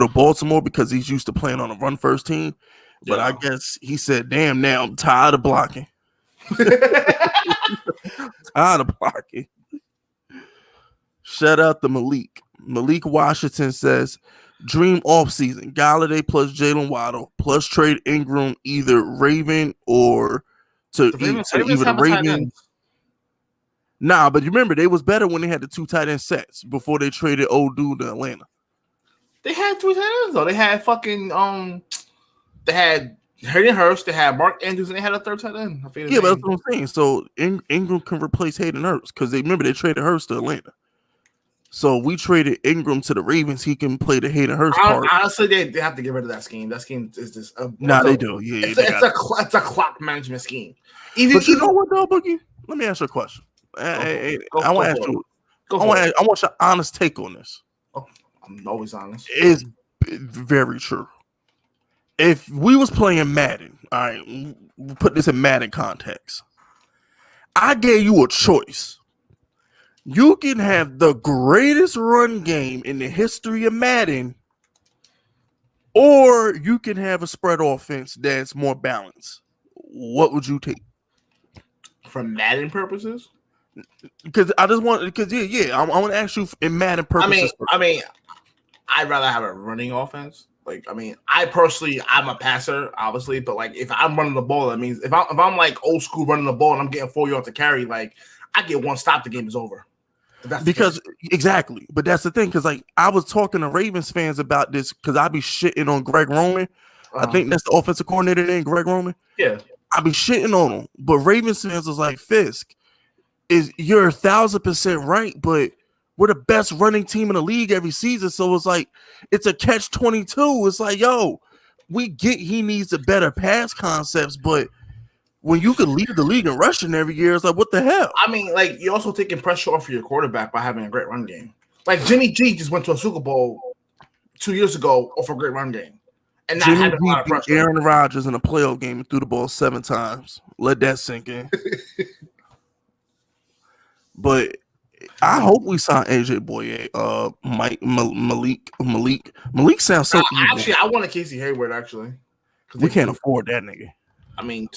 Speaker 1: Baltimore because he's used to playing on a run first team. But I guess he said, "Damn, now I'm tired of blocking." Tired of blocking. Shout out to Malik. Malik Washington says, dream offseason, Golladay plus Jalen Waddle plus trade Ingram, either Raven or to either the Ravens. Nah, but you remember they was better when they had the 2 tight end sets before they traded old dude to Atlanta.
Speaker 2: They had 2 tight ends though. They had fucking they had Hayden Hurst, they had Mark Andrews, and they had a 3rd tight end.
Speaker 1: Yeah, but that's what I'm saying. So Ingram can replace Hayden Hurst because they traded Hurst to Atlanta. So we traded Ingram to the Ravens. He can play the Hayden Hurst part.
Speaker 2: Honestly, they have to get rid of that scheme. That scheme is just
Speaker 1: they do. Yeah,
Speaker 2: it's a clock management scheme.
Speaker 1: But you know what, though, Boogie? Let me ask you a question. I want your honest take on this.
Speaker 2: Oh, I'm always honest.
Speaker 1: It's very true. If we was playing Madden, all right, we'll put this in Madden context. I gave you a choice. You can have the greatest run game in the history of Madden, or you can have a spread offense that's more balanced. What would you take?
Speaker 2: For Madden purposes?
Speaker 1: Because I just want, because I want to ask you in Madden purposes.
Speaker 2: I mean, I'd rather have a running offense. Like, I mean, I'm a passer, obviously, but like if I'm running the ball, that means if I'm like old school running the ball and I'm getting 4 yards to carry, like I get one stop, the game is over.
Speaker 1: Because exactly, but that's the thing. Because like I was talking to Ravens fans about this because I be shitting on Greg Roman. I think that's the offensive coordinator name, Greg Roman.
Speaker 2: Yeah,
Speaker 1: I be shitting on him, but Ravens fans was like, FISK, you're 1,000% right, but we're the best running team in the league every season. So it's like it's a catch-22. It's like, yo, we get he needs a better pass concepts, but when you could lead the league in rushing every year, it's like, what the hell?
Speaker 2: I mean, like, you're also taking pressure off of your quarterback by having a great run game. Like, Jimmy G just went to a Super Bowl 2 years ago off a great run game. And not having a lot of pressure.
Speaker 1: Aaron Rodgers in a playoff game and threw the ball 7 times. Let that sink in. But I hope we sign AJ Boye. Malik sounds so evil.
Speaker 2: Actually, I wanted Casey Hayward, actually.
Speaker 1: We can't afford that nigga.
Speaker 2: I mean,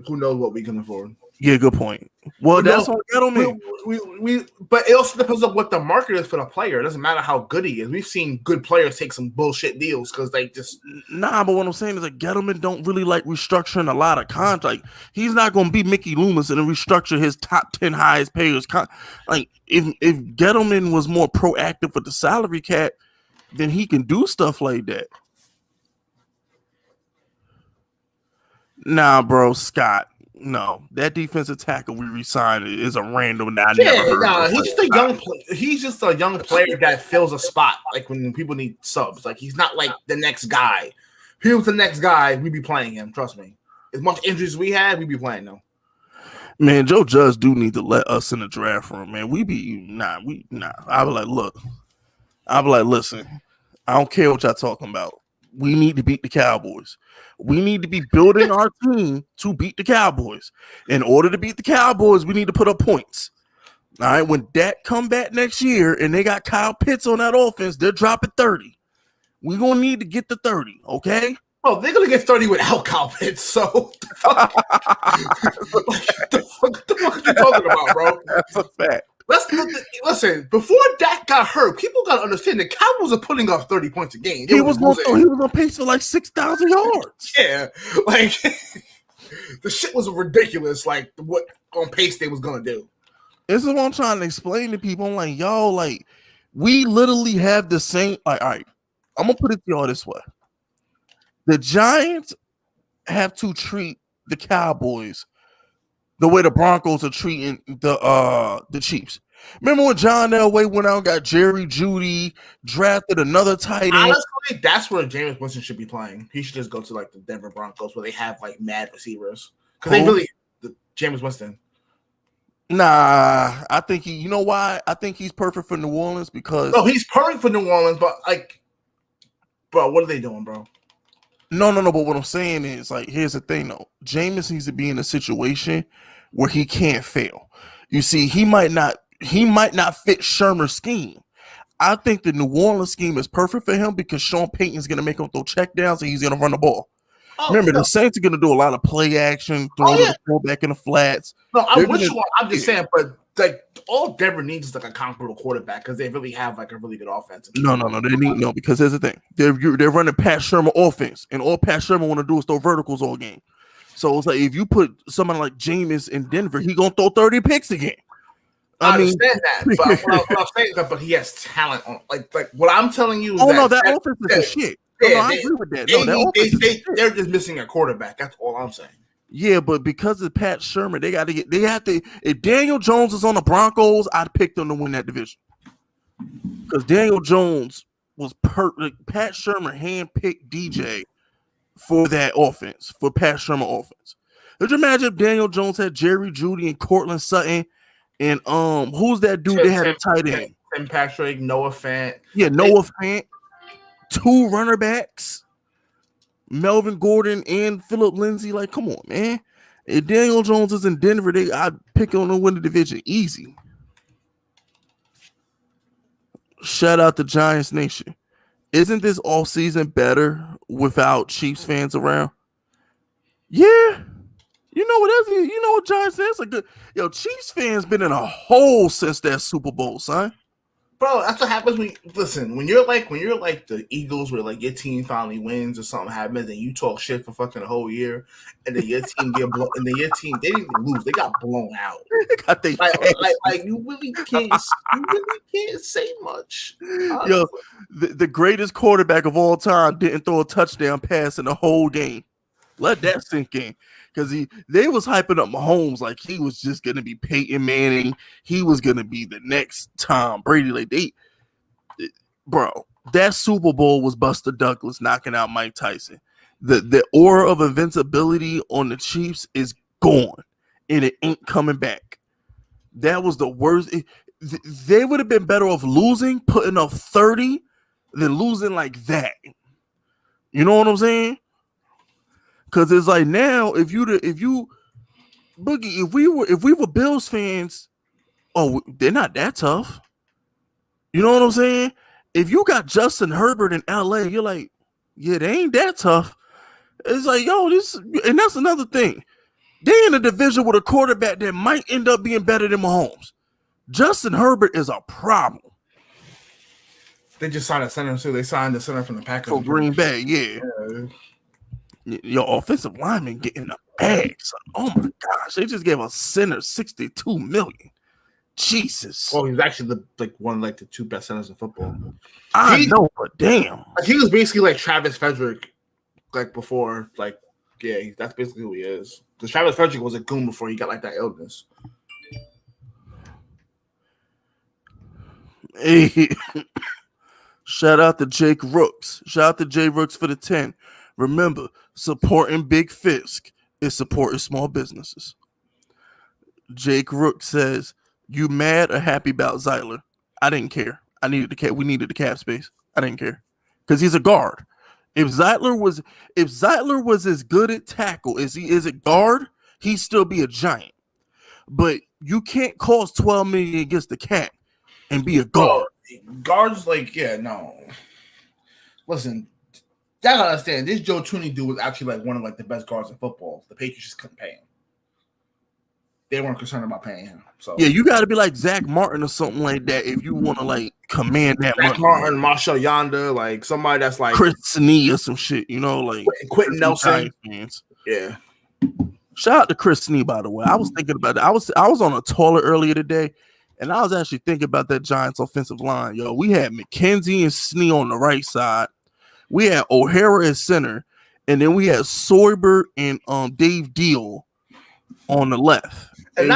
Speaker 2: who knows what we can afford?
Speaker 1: Yeah, good point. Well, that's on Gettleman.
Speaker 2: But it also depends on what the market is for the player. It doesn't matter how good he is. We've seen good players take some bullshit deals because they just
Speaker 1: but what I'm saying is that Gettleman don't really like restructuring a lot of contracts. Like, he's not going to be Mickey Loomis and restructure his top 10 highest payers. Like if Gettleman was more proactive with the salary cap, then he can do stuff like that. Nah, bro, Scott. No, that defensive tackle we re-signed is a random that I never heard.
Speaker 2: Nah, he's just a young player that fills a spot. Like when people need subs, like he's not like the next guy. If he was the next guy, we'd be playing him. Trust me. As much injuries we had, we'd be playing them.
Speaker 1: Man, Joe Judge do need to let us in the draft room, man. I be like, listen, I don't care what y'all talking about. We need to beat the Cowboys. We need to be building our team to beat the Cowboys. In order to beat the Cowboys, we need to put up points. All right, when Dak come back next year and they got Kyle Pitts on that offense, they're dropping 30. We're going to need to get the 30, okay?
Speaker 2: Oh, they're going to get 30 without Kyle Pitts, so the fuck are you talking about, bro?
Speaker 1: That's a fact.
Speaker 2: Listen, before Dak got hurt, people got to understand the Cowboys are putting up 30 points a game.
Speaker 1: He was on pace for like 6,000 yards.
Speaker 2: Yeah, like the shit was ridiculous. Like what on pace they was gonna do.
Speaker 1: This is what I'm trying to explain to people. I'm like, yo, like we literally have the same. Like, all right, I'm gonna put it to y'all this way: the Giants have to treat the Cowboys the way the Broncos are treating the Chiefs. Remember when John Elway went out and got Jerry Jeudy, drafted another tight end?
Speaker 2: Honestly, that's where Jameis Winston should be playing. He should just go to like the Denver Broncos where they have like mad receivers. Because they really Jameis Winston.
Speaker 1: Nah, I think you know why? I think he's perfect for New Orleans because
Speaker 2: he's perfect for New Orleans, but like, bro, what are they doing, bro?
Speaker 1: No, but what I'm saying is, like, here's the thing, though. Jameis needs to be in a situation where he can't fail. You see, he might not fit Shermer's scheme. I think the New Orleans scheme is perfect for him because Sean Payton's going to make him throw checkdowns and he's going to run the ball. Remember, the Saints are going to do a lot of play action, throw the ball back in the flats.
Speaker 2: No, I'm with you. I'm just saying, but like all Denver needs is like a comparable quarterback because they really have like a really good offense.
Speaker 1: No. They need because here's the thing: they're running Pat Shermer offense, and all Pat Shermer want to do is throw verticals all game. So it's like if you put someone like Jameis in Denver, he gonna throw 30 picks again.
Speaker 2: I understand that, but what I'm saying is that, but he has talent on like what I'm telling you. Is
Speaker 1: that offense is shit. I agree with that.
Speaker 2: They're just missing a quarterback. That's all I'm saying.
Speaker 1: Yeah, but because of Pat Shermer, they have to. If Daniel Jones is on the Broncos, I'd pick them to win that division. Because Daniel Jones was perfect. Pat Shermer handpicked DJ for that offense, for Pat Shermer offense. Could you imagine if Daniel Jones had Jerry Jeudy and Cortland Sutton and who's that dude they had a tight end?
Speaker 2: Tim Patrick, Noah Fant.
Speaker 1: Yeah, Noah Fant. 2 runner backs. Melvin Gordon and Phillip Lindsay, like, come on, man. If Daniel Jones is in Denver, I'd pick on to win the division easy. Shout out to Giants Nation. Isn't this offseason better without Chiefs fans around? Yeah. You know what Giants fans are good. Yo, Chiefs fans been in a hole since that Super Bowl, son.
Speaker 2: Bro, that's what happens when you're like the Eagles, where like your team finally wins or something happens and you talk shit for fucking a whole year, and then your team get blown, and then your team, they didn't even lose, they got blown out.
Speaker 1: They got they
Speaker 2: like you really can't say much. Honestly.
Speaker 1: Yo, the greatest quarterback of all time didn't throw a touchdown pass in the whole game. Let that sink in. Because they was hyping up Mahomes like he was just gonna be Peyton Manning. He was gonna be the next Tom Brady. Like that Super Bowl was Buster Douglas knocking out Mike Tyson. The aura of invincibility on the Chiefs is gone, and it ain't coming back. That was the worst. They would have been better off losing, putting up 30, than losing like that. You know what I'm saying? Because it's like now, if we were Bills fans, oh, they're not that tough. You know what I'm saying? If you got Justin Herbert in LA, you're like, yeah, they ain't that tough. It's like, yo, and that's another thing. They in a division with a quarterback that might end up being better than Mahomes. Justin Herbert is a problem.
Speaker 2: They just signed a center too. They signed the center from the Packers
Speaker 1: for Green Bay, yeah. Your offensive lineman getting a bag, son. Oh my gosh, they just gave a center $62 million. Jesus.
Speaker 2: Oh, he's actually one of the two best centers in football.
Speaker 1: I know, but damn,
Speaker 2: he was basically like Travis Frederick, like before, like that's basically who he is. Because Travis Frederick was a goon before he got like that illness.
Speaker 1: Hey, shout out to Jake Rooks. Shout out to Jay Rooks for the 10. Remember, supporting Big FISK is supporting small businesses. Jake Rook says, "You mad or happy about Zeitler?" I didn't care. We needed the cap space. I didn't care because he's a guard. If Zeitler was as good at tackle as he is at guard, he'd still be a Giant. But you can't cost $12 million against the cap and be a guard.
Speaker 2: Guards, no. Listen. You gotta understand, this Joe Tooney dude was actually one of the best guards in football. The Patriots just couldn't pay him. They weren't concerned about paying him. So
Speaker 1: yeah, you got to be like Zach Martin or something like that if you want to command that.
Speaker 2: Zach Martin, Marshall Yonder, somebody that's
Speaker 1: Chris Snee or some shit,
Speaker 2: Quentin Nelson. Yeah.
Speaker 1: Shout out to Chris Snee, by the way. I was thinking about that. I was on a toilet earlier today, and I was actually thinking about that Giants offensive line. Yo, we had McKenzie and Snee on the right side. We had O'Hara at center, and then we had Soyber and Dave Deal on the left.
Speaker 2: And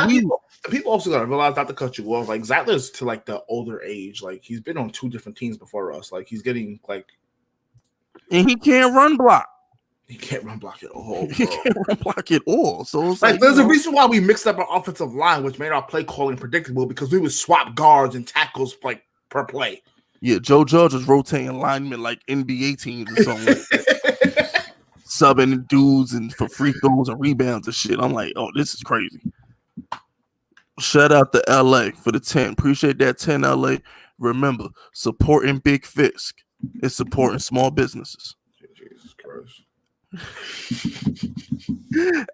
Speaker 2: people also gotta realize, not to cut you off, Zeitler's to the older age. He's been on two different teams before us. He's getting
Speaker 1: and he can't run block.
Speaker 2: He can't run block at all.
Speaker 1: He can't run block at all. So it's
Speaker 2: there's a reason why we mixed up our offensive line, which made our play calling predictable, because we would swap guards and tackles per play.
Speaker 1: Yeah, Joe Judge was rotating linemen like NBA teams or something like that. Subbing dudes and for free throws and rebounds and shit. I'm like, oh, this is crazy. Shout out to LA for the 10. Appreciate that 10, LA. Remember, supporting Big FISK is supporting small businesses.
Speaker 2: Jesus Christ.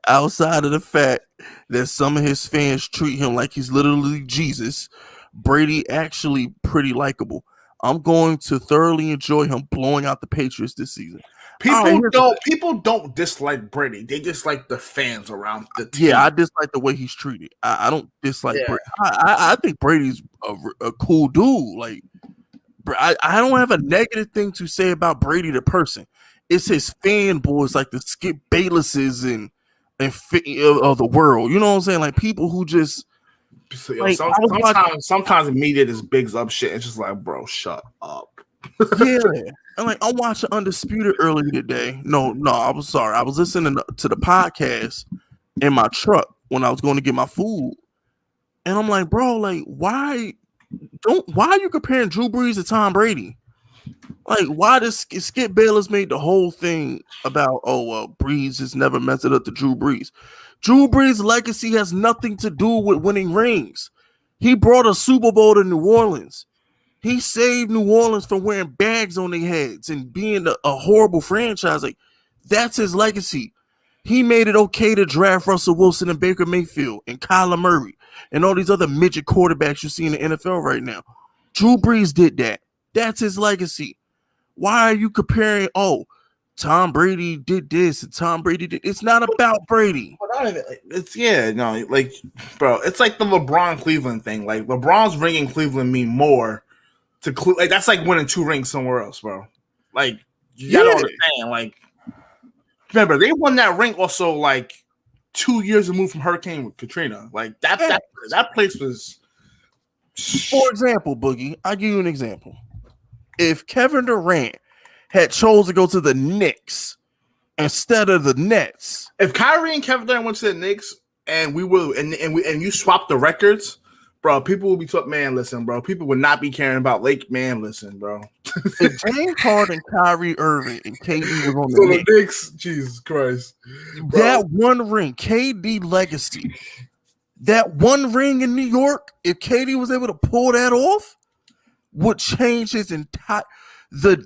Speaker 1: Outside of the fact that some of his fans treat him like he's literally Jesus, Brady actually pretty likable. I'm going to thoroughly enjoy him blowing out the Patriots this season.
Speaker 2: People don't dislike Brady. They dislike the fans around the team.
Speaker 1: Yeah, I dislike the way he's treated. I don't dislike Brady. I think Brady's a cool dude. I don't have a negative thing to say about Brady the person. It's his fanboys like the Skip Baylesses and of the world. You know what I'm saying? People who just
Speaker 2: sometimes the media just bigs up shit. It's just bro, shut up.
Speaker 1: Yeah. And I'm watching Undisputed earlier today. No, I was sorry. I was listening to the podcast in my truck when I was going to get my food. And I'm like, bro, why are you comparing Drew Brees to Tom Brady? Why does Skip Bayless made the whole thing about, Brees just never messed it up to Drew Brees. Drew Brees' legacy has nothing to do with winning rings. He brought a Super Bowl to New Orleans. He saved New Orleans from wearing bags on their heads and being a horrible franchise. Like, that's his legacy. He made it okay to draft Russell Wilson and Baker Mayfield and Kyler Murray and all these other midget quarterbacks you see in the NFL right now. Drew Brees did that. That's his legacy. Why are you comparing, Tom Brady did this and Tom Brady did... It's not about Brady.
Speaker 2: It's bro, it's like the LeBron Cleveland thing. Like, LeBron's ringing Cleveland mean more to like, that's like winning 2 rings somewhere else, bro. Like, you gotta understand, like, remember, they won that ring also like 2 years removed from Hurricane Katrina. Like, that place was...
Speaker 1: For example, Boogie, I'll give you an example. If Kevin Durant had chose to go to the Knicks instead of the Nets.
Speaker 2: If Kyrie and Kevin Durant went to the Knicks and you swapped the records, bro, people would be talking, man, listen, bro. People would not be caring about Lake, man, listen, bro.
Speaker 1: If James Harden, Kyrie Irving, and KD was on
Speaker 2: the Knicks, Jesus Christ.
Speaker 1: Bro. That one ring, KD legacy, that one ring in New York, if KD was able to pull that off, would change his entire... The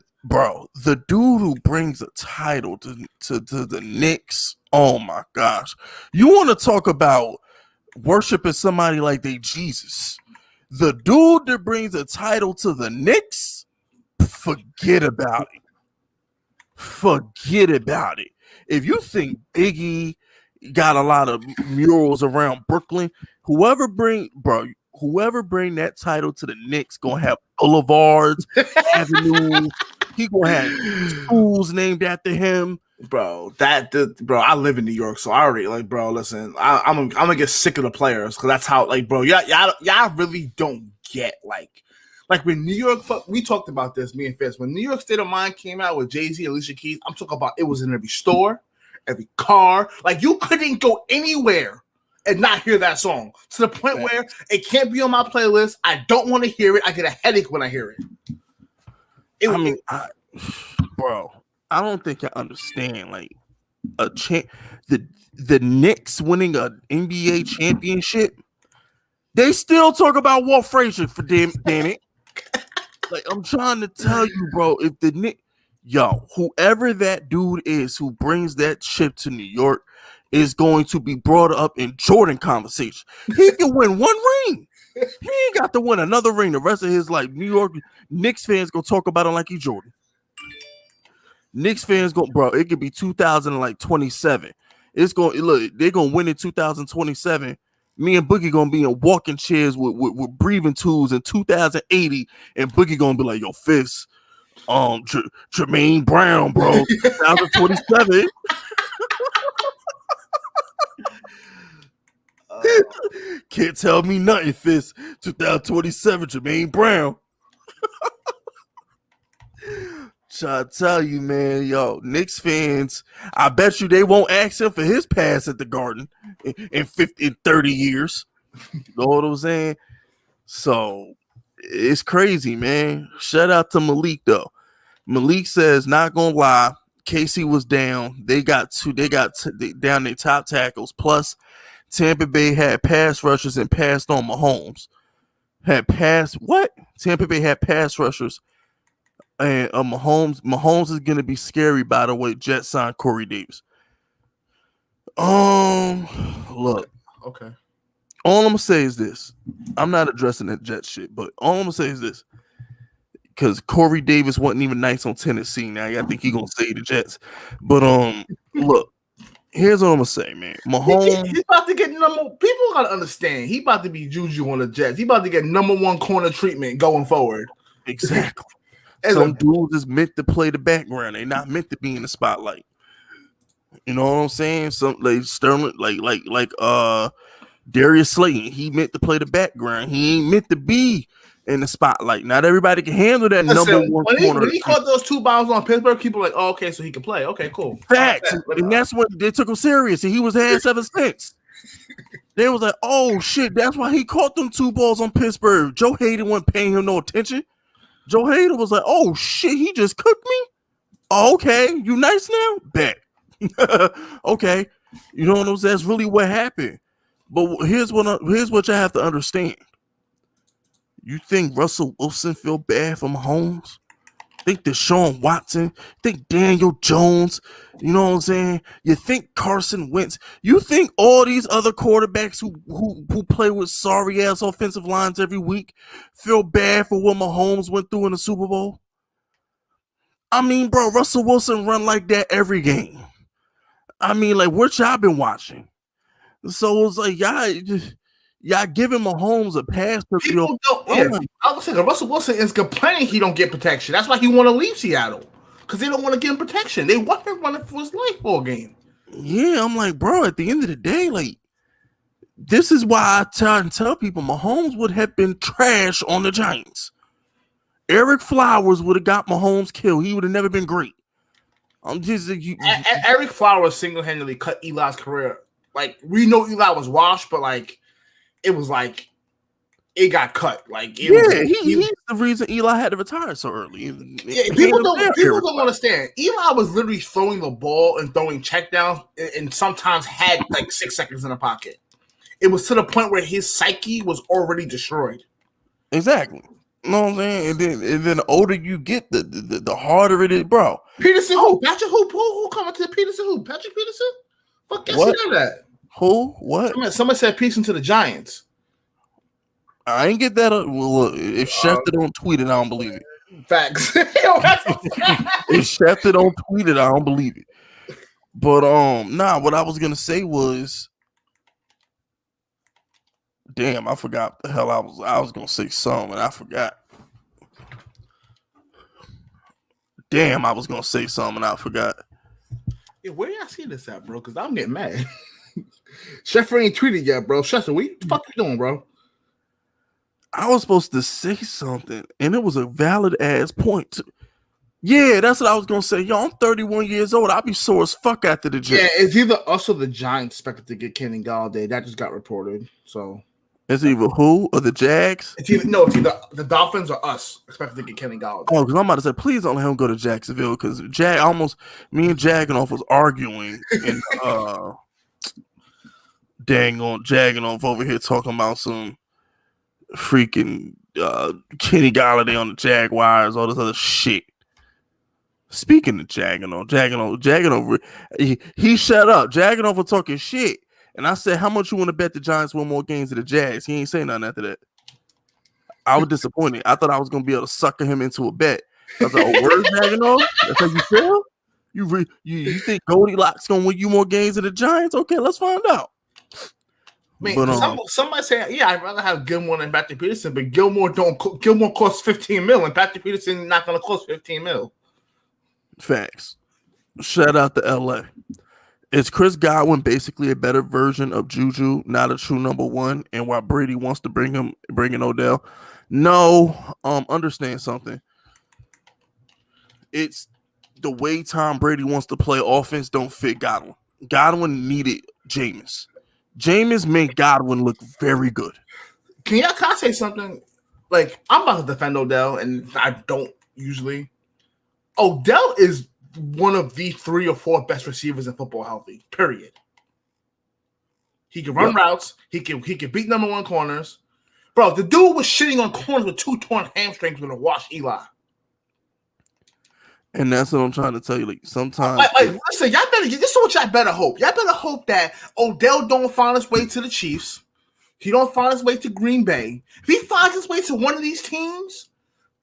Speaker 1: dude who brings a title to the Knicks, oh my gosh. You want to talk about worshiping somebody like they Jesus. The dude that brings a title to the Knicks, forget about it. Forget about it. If you think Biggie got a lot of murals around Brooklyn, whoever bring that title to the Knicks gonna have boulevards, avenues. He gonna have schools named after him,
Speaker 2: bro. I live in New York, so I already like, bro. Listen, I'm gonna get sick of the players because that's how, like, bro. Y'all really don't get like when New York. We talked about this, me and Fitz. When New York State of Mind came out with Jay-Z, Alicia Keys, I'm talking about it was in every store, every car. Like, you couldn't go anywhere and not hear that song, to the point where it can't be on my playlist. I don't want to hear it. I get a headache when I hear it.
Speaker 1: Bro, I don't think I understand. Like, the Knicks winning an NBA championship, they still talk about Walt Frazier, for damn it. Like, I'm trying to tell you, bro, if the Knicks, whoever that dude is who brings that chip to New York is going to be brought up in Jordan conversation. He can win one ring. He ain't got to win another ring the rest of his life. New York Knicks fans gonna talk about him like he's Jordan. Knicks fans it could be 2027. It's going look, they're gonna win in 2027. Me and Boogie gonna be in walking chairs with breathing tools in 2080, and Boogie gonna be like, yo, Fist, Jermaine Brown, bro, 2027. Can't tell me nothing, Fist. 2027, Jermaine Brown. Try to tell you, man, Knicks fans, I bet you they won't ask him for his pass at the Garden in 30 years. You know what I'm saying? So it's crazy, man. Shout out to Malik, though. Malik says, not gonna lie, KC was down. They got down their top tackles. Plus, Tampa Bay had pass rushers and passed on Mahomes. Tampa Bay had pass rushers and Mahomes. Mahomes is gonna be scary, by the way. Jets signed Corey Davis. Look.
Speaker 2: Okay.
Speaker 1: All I'm gonna say is this. I'm not addressing that Jet shit, but all I'm gonna say is this. Because Corey Davis wasn't even nice on Tennessee. Now I think he's gonna save the Jets. But look. Here's what I'm gonna say, man. Mahomes,
Speaker 2: he's about to get people gotta understand. He about to be Juju on the Jets. He about to get #1 corner treatment going forward.
Speaker 1: Exactly. Some dudes is meant to play the background. They're not meant to be in the spotlight. You know what I'm saying? Some like Sterling, like Darius Slayton. He meant to play the background. He ain't meant to be in the spotlight. Not everybody can handle that #1 corner.
Speaker 2: When he caught those 2 bombs on Pittsburgh, people were like, oh, okay, so he can play. Okay, cool.
Speaker 1: Facts. And that's when they took him serious, and he was had 7 cents. They was like, oh shit, that's why he caught them 2 balls on Pittsburgh. Joe Hayden wasn't paying him no attention. Joe Hayden was like, oh shit, he just cooked me. Oh, okay, you nice now? Bet. Okay. You know what I'm saying? That's really what happened. But here's what you have to understand. You think Russell Wilson feel bad for Mahomes? Think Deshaun Watson? Think Daniel Jones? You know what I'm saying? You think Carson Wentz? You think all these other quarterbacks who play with sorry ass offensive lines every week feel bad for what Mahomes went through in the Super Bowl? I mean, bro, Russell Wilson run like that every game. I mean, like, what y'all been watching? So it's like y'all giving Mahomes a pass.
Speaker 2: People don't. Yeah, I was saying Russell Wilson is complaining he don't get protection. That's why he want to leave Seattle, because they don't want to give him protection. They want him running for his life all game.
Speaker 1: Yeah, I'm like, bro. At the end of the day, like, this is why I tell people Mahomes would have been trash on the Giants. Eric Flowers would have got Mahomes killed. He would have never been great. I'm just
Speaker 2: Eric Flowers single-handedly cut Eli's career. Like, we know Eli was washed, but like it was like it got cut. Like, he's
Speaker 1: the reason Eli had to retire so early.
Speaker 2: People don't understand. Eli was literally throwing the ball and throwing checkdowns, and sometimes had like 6 seconds in the pocket. It was to the point where his psyche was already destroyed.
Speaker 1: Exactly. You know what I'm saying? And then the older you get, the harder it is, bro.
Speaker 2: Peterson who? Patrick who coming to the Peterson who? Patrick Peterson? Fuck, guess you know that.
Speaker 1: Who? What?
Speaker 2: Somebody said Peterson to the Giants.
Speaker 1: I ain't get that. Well, if Schefter don't tweet it, I don't believe it.
Speaker 2: Facts.
Speaker 1: If Schefter don't tweet it, I don't believe it. But what I was gonna say was, damn, I forgot the hell I was gonna say something and I forgot. Damn, I was gonna say something and I forgot.
Speaker 2: Yeah, where y'all see this at, bro? Because I'm getting mad. Schefter ain't tweeted yet, bro. Schefter, what the fuck you doing, bro?
Speaker 1: I was supposed to say something, and it was a valid ass point. Yeah, that's what I was gonna say. Yo, I'm 31 years old. I'll be sore as fuck after the gym.
Speaker 2: Yeah, it's either us or the Giants expected to get Kenny Golladay. That just got reported. So
Speaker 1: it's either who or the Jags.
Speaker 2: It's either the Dolphins or us expected to get Kenny Golladay.
Speaker 1: Oh, because I'm about to say, please don't let him go to Jacksonville, because me and Jagganoff was arguing and Jagganoff over here talking about some freaking Kenny Golladay on the Jaguars, all this other shit. Speaking of Jagganoff, he shut up. Jagganoff was talking shit. And I said, how much you want to bet the Giants win more games than the Jags? He ain't say nothing after that. I was disappointed. I thought I was going to be able to sucker him into a bet. I was like, oh, word, Jagganoff? That's how you feel? You think Goldilocks going to win you more games than the Giants? Okay, let's find out.
Speaker 2: Man, but, somebody say, yeah, I'd rather have Gilmore than Patrick Peterson, but Gilmore costs $15 million, and Patrick Peterson not going to cost $15 million.
Speaker 1: Facts. Shout out to LA. Is Chris Godwin basically a better version of Juju, not a true number one, and why Brady wants to bring in Odell? No, understand something. It's the way Tom Brady wants to play offense don't fit Godwin. Godwin needed Jameis. Jameis made Godwin look very good.
Speaker 2: Can I say something? Like, I'm about to defend Odell, and I don't usually. Odell is one of the 3 or 4 best receivers in football healthy, period. He can run routes. He can beat number one corners. Bro, the dude was shitting on corners with 2 torn hamstrings when to wash Eli.
Speaker 1: And that's what I'm trying to tell you. Like, sometimes,
Speaker 2: listen, y'all better. This is what y'all better hope. Y'all better hope that Odell don't find his way to the Chiefs. He don't find his way to Green Bay. If he finds his way to one of these teams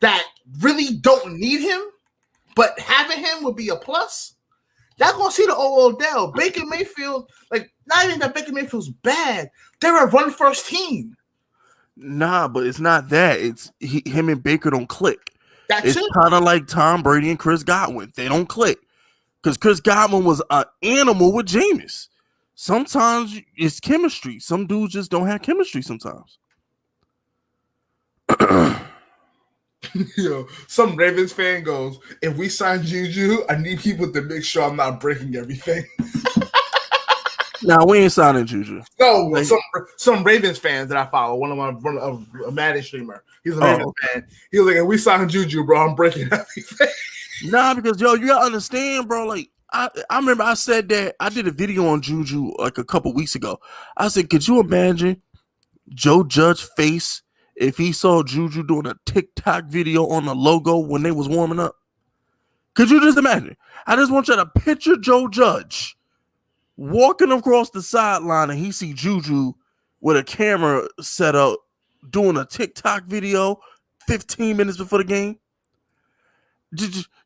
Speaker 2: that really don't need him, but having him would be a plus, y'all gonna see the old Odell. Baker Mayfield, like, not even that Baker Mayfield's bad. They're a run-first team.
Speaker 1: Nah, but it's not that. It's him and Baker don't click.
Speaker 2: It's
Speaker 1: kind of like Tom Brady and Chris Godwin. They don't click. Because Chris Godwin was an animal with Jameis. Sometimes it's chemistry. Some dudes just don't have chemistry sometimes.
Speaker 2: Yo, some Ravens fan goes, if we sign Juju, I need people to make sure I'm not breaking everything.
Speaker 1: Nah, we ain't signing Juju.
Speaker 2: No, like, some Ravens fans that I follow, one of a Madden streamer. He's a Ravens fan. He was like, if we sign Juju, bro, I'm breaking everything.
Speaker 1: Nah, because yo, you gotta understand, bro. Like, I remember I said that I did a video on Juju like a couple weeks ago. I said, could you imagine Joe Judge's face if he saw Juju doing a TikTok video on the logo when they was warming up? Could you just imagine? I just want you to picture Joe Judge walking across the sideline and he see Juju with a camera set up doing a TikTok video 15 minutes before the game.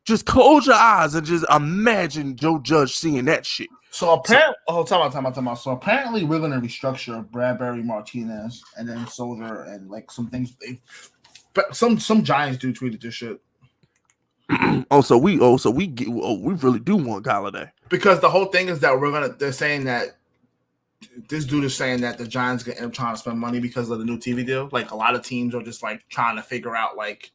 Speaker 1: Just close your eyes and just imagine Joe Judge seeing that shit.
Speaker 2: So apparently, time out. So apparently, we're gonna restructure Bradbury, Martinez, and then Soldier, and like some things. Some Giants do tweeted this shit.
Speaker 1: So we really do want Golladay,
Speaker 2: because the whole thing is that they're saying that this dude is saying that the Giants are trying to spend money because of the new TV deal. Like a lot of teams are just like trying to figure out like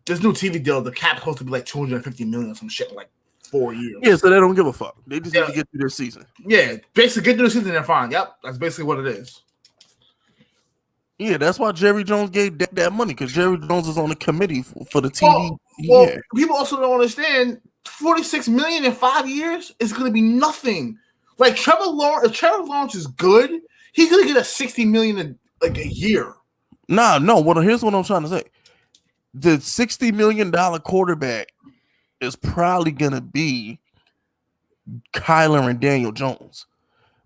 Speaker 2: this new TV deal. The cap's supposed to be like $250 million, some shit in like 4 years.
Speaker 1: Yeah, so they don't give a fuck. They just need to get through their season.
Speaker 2: Yeah, basically get through the season, they're fine. Yep, that's basically what it is.
Speaker 1: Yeah, that's why Jerry Jones gave that money, because Jerry Jones is on the committee for the TV. Well,
Speaker 2: people also don't understand $46 million in 5 years is going to be nothing. Like Trevor Lawrence is good. He's going to get a $60 million a year.
Speaker 1: Here's what I'm trying to say. The $60 million quarterback is probably going to be Kyler and Daniel Jones,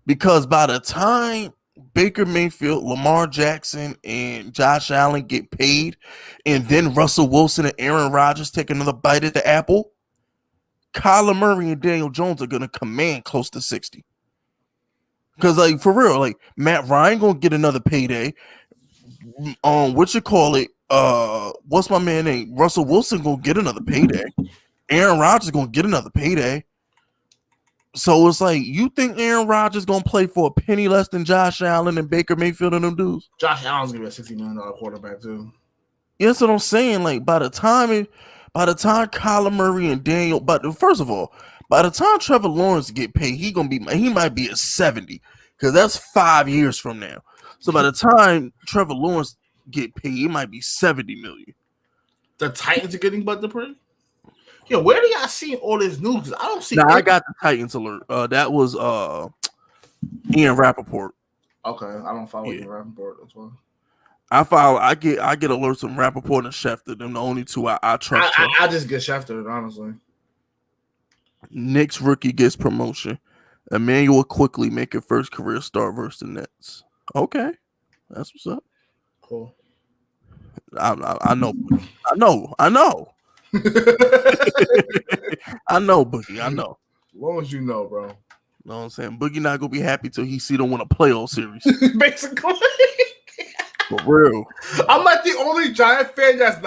Speaker 1: because by the time Baker Mayfield, Lamar Jackson, and Josh Allen get paid, and then Russell Wilson and Aaron Rodgers take another bite at the apple, Kyler Murray and Daniel Jones are going to command close to 60. Because, like, for real, like, Matt Ryan going to get another payday. What's my man name? Russell Wilson going to get another payday. Aaron Rodgers going to get another payday. So it's like, you think Aaron Rodgers going to play for a penny less than Josh Allen and Baker Mayfield and them dudes?
Speaker 2: Josh Allen's going to be a $60 million quarterback too.
Speaker 1: Yeah, that's what I'm saying. Like, by the time Kyler Murray and Daniel, first of all, by the time Trevor Lawrence get paid, he might be at 70, because that's 5 years from now. So by the time Trevor Lawrence get paid, he might be $70 million.
Speaker 2: The Titans are getting Bud Dupree? Yeah, where do y'all see all this news? Because I don't see.
Speaker 1: I got the Titans alert. That was Ian Rappaport.
Speaker 2: Okay, I don't follow Ian Rappaport. That's why.
Speaker 1: I get alerts from Rappaport and Schefter. Them the only two I trust.
Speaker 2: I just get Schefter, honestly.
Speaker 1: Knicks rookie gets promotion. Emmanuel quickly make a first career start versus the Nets. Okay, that's what's up.
Speaker 2: Cool.
Speaker 1: I know. I know, Boogie. I know.
Speaker 2: As long as you know, bro.
Speaker 1: Know what I'm saying? Boogie not gonna be happy till he see them win a playoff series.
Speaker 2: Basically.
Speaker 1: For real.
Speaker 2: I'm like the only Giant fan that's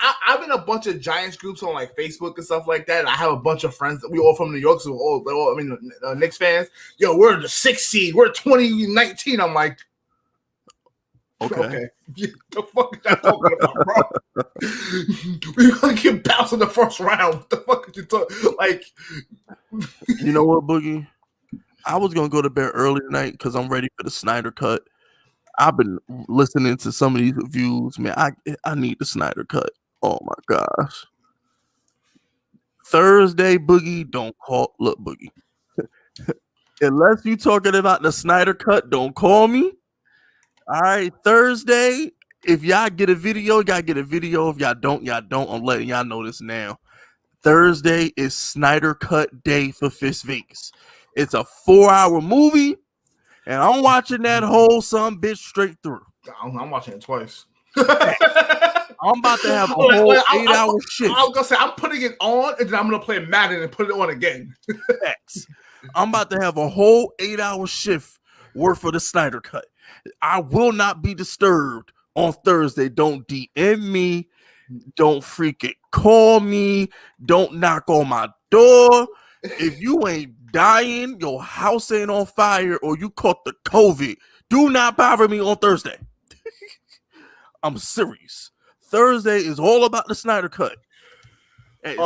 Speaker 2: I'm in a bunch of Giants groups on like Facebook and stuff like that. And I have a bunch of friends that we all from New York, so Knicks fans. Yo, we're the 6th seed. We're 2019. I'm like, okay. The fuck is that talking about, bro? We're gonna get bounced in the first round. What the fuck is you talking? Like,
Speaker 1: you know what, Boogie? I was gonna go to bed early tonight because I'm ready for the Snyder Cut. I've been listening to some of these reviews, man. I need the Snyder Cut. Oh my gosh. Thursday, Boogie, don't call. Look, Boogie. Unless you talking about the Snyder Cut, don't call me. All right, Thursday. If y'all get a video, y'all get a video. If y'all don't, y'all don't. I'm letting y'all know this now. Thursday is Snyder Cut day for FISK Vegas. It's a 4-hour movie. And I'm watching that whole son bitch straight through.
Speaker 2: I'm watching it twice.
Speaker 1: I'm about to have a whole 8-hour shift.
Speaker 2: I was gonna say I'm putting it on, and then I'm gonna play Madden and put it on again.
Speaker 1: I'm about to have a whole 8-hour shift worth of the Snyder Cut. I will not be disturbed on Thursday. Don't DM me. Don't freaking call me. Don't knock on my door. If you ain't dying, your house ain't on fire, or you caught the COVID, do not bother me on Thursday. I'm serious. Thursday is all about the Snyder Cut.
Speaker 2: And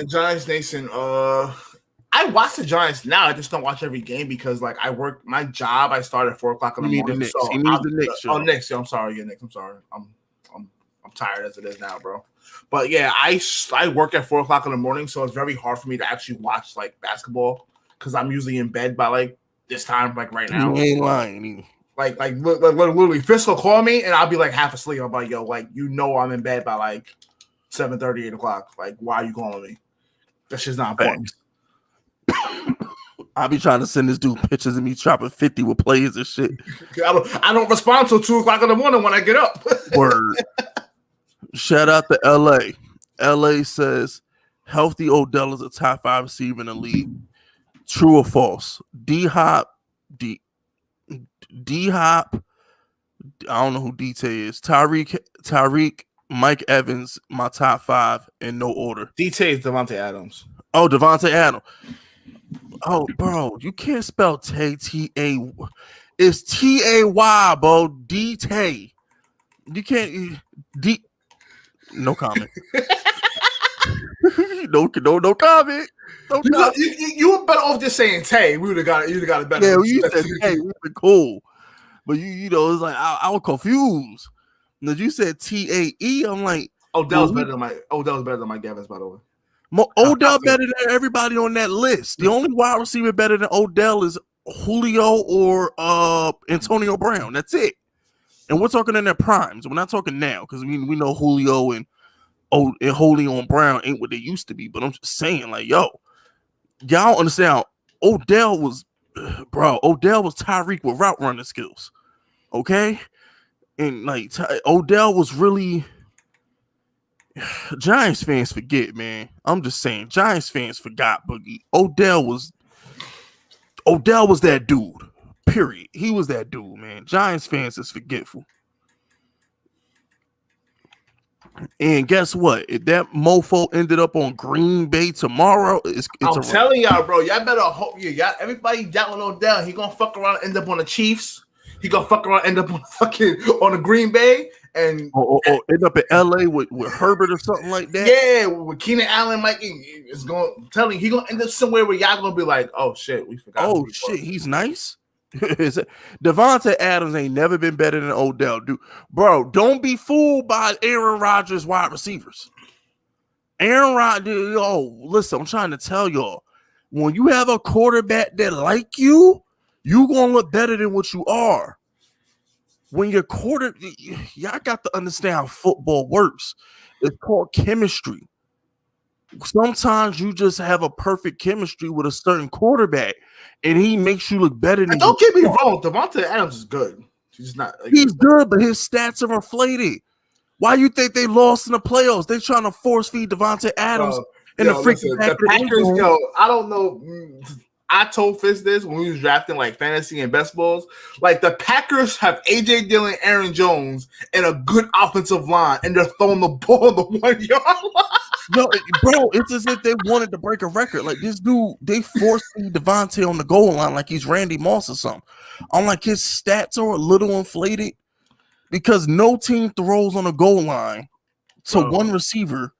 Speaker 2: Giants Nation, I watch the Giants now. I just don't watch every game because, like, I work my job. I start at 4:00 in the morning.
Speaker 1: He needs the Knicks.
Speaker 2: Knicks. I'm sorry, Knicks. I'm sorry. I'm tired as it is now, bro. But yeah, I work at 4:00 in the morning, so it's very hard for me to actually watch like basketball because I'm usually in bed by like this time, like right now.
Speaker 1: You ain't lying.
Speaker 2: Like literally, FISK will call me and I'll be like half asleep. I'm like, yo, like I'm in bed by like 7:30, 8 o'clock. Like, why are you calling me? That shit's not important.
Speaker 1: I'll be trying to send this dude pictures of me dropping 50 with players and shit.
Speaker 2: I don't respond till 2 o'clock in the morning when I get up.
Speaker 1: Word. Shout out to LA. LA says healthy Odell is a top 5 receiver in the league. True or false? D-Hop, I don't know who DT is. Tyreek, Mike Evans, my top 5 in no order.
Speaker 2: DT is Devontae Adams.
Speaker 1: Oh, Devontae Adams. Oh, bro, you can't spell T-A. It's T-A-Y, bro. D-Tay. You can't. No comment. no comment.
Speaker 2: You were better off just saying Tay. We would have got it. You'd have got it better.
Speaker 1: Yeah, you said Tay. We've been cool. But you know, it's like I was confused. Because you said T-A-E, I'm like,
Speaker 2: Odell's better than Mike Evans, by the way.
Speaker 1: Odell better than everybody on that list. The only wide receiver better than Odell is Julio or Antonio Brown. That's it. And we're talking in their primes. We're not talking now because we know Julio and Julio and Brown ain't what they used to be. But I'm just saying, like, yo, y'all understand? Odell was Tyreek with route running skills. Okay, and like Odell was really. Giants fans forget, man. I'm just saying, Giants fans forgot, Boogie. Odell was that dude. Period. He was that dude, man. Giants fans is forgetful. And guess what? If that mofo ended up on Green Bay tomorrow, I'm
Speaker 2: telling y'all, bro. Y'all better hope everybody doubting Odell. He gonna fuck around and end up on the Chiefs. He gonna fuck around and end up on the Green Bay. And
Speaker 1: end up in LA with Herbert or something like that.
Speaker 2: Yeah, with Keenan Allen, Mike is going. I'm telling you, he gonna end up somewhere where y'all gonna be like, "Oh shit, we forgot."
Speaker 1: Oh shit, he's nice. Devontae Adams ain't never been better than Odell, dude. Bro, don't be fooled by Aaron Rodgers wide receivers. Aaron Rodgers, listen, I'm trying to tell y'all, when you have a quarterback that like you gonna look better than what you are. When your y'all got to understand how football works. It's called chemistry. Sometimes you just have a perfect chemistry with a certain quarterback, and he makes you look better than.
Speaker 2: Don't get me wrong, Devontae Adams is good. He's not.
Speaker 1: He's good, but his stats are inflated. Why you think they lost in the playoffs? They trying to force feed Devontae Adams in the freaking
Speaker 2: Packers. I don't know. I told Fitz this when we was drafting like fantasy and best balls. Like the Packers have AJ Dillon, Aaron Jones, and a good offensive line, and they're throwing the ball on the 1 yard line.
Speaker 1: No, bro, it's as if they wanted to break a record. Like this dude, they forced Devontae on the goal line like he's Randy Moss or something. I'm like, his stats are a little inflated because no team throws on the goal line to one receiver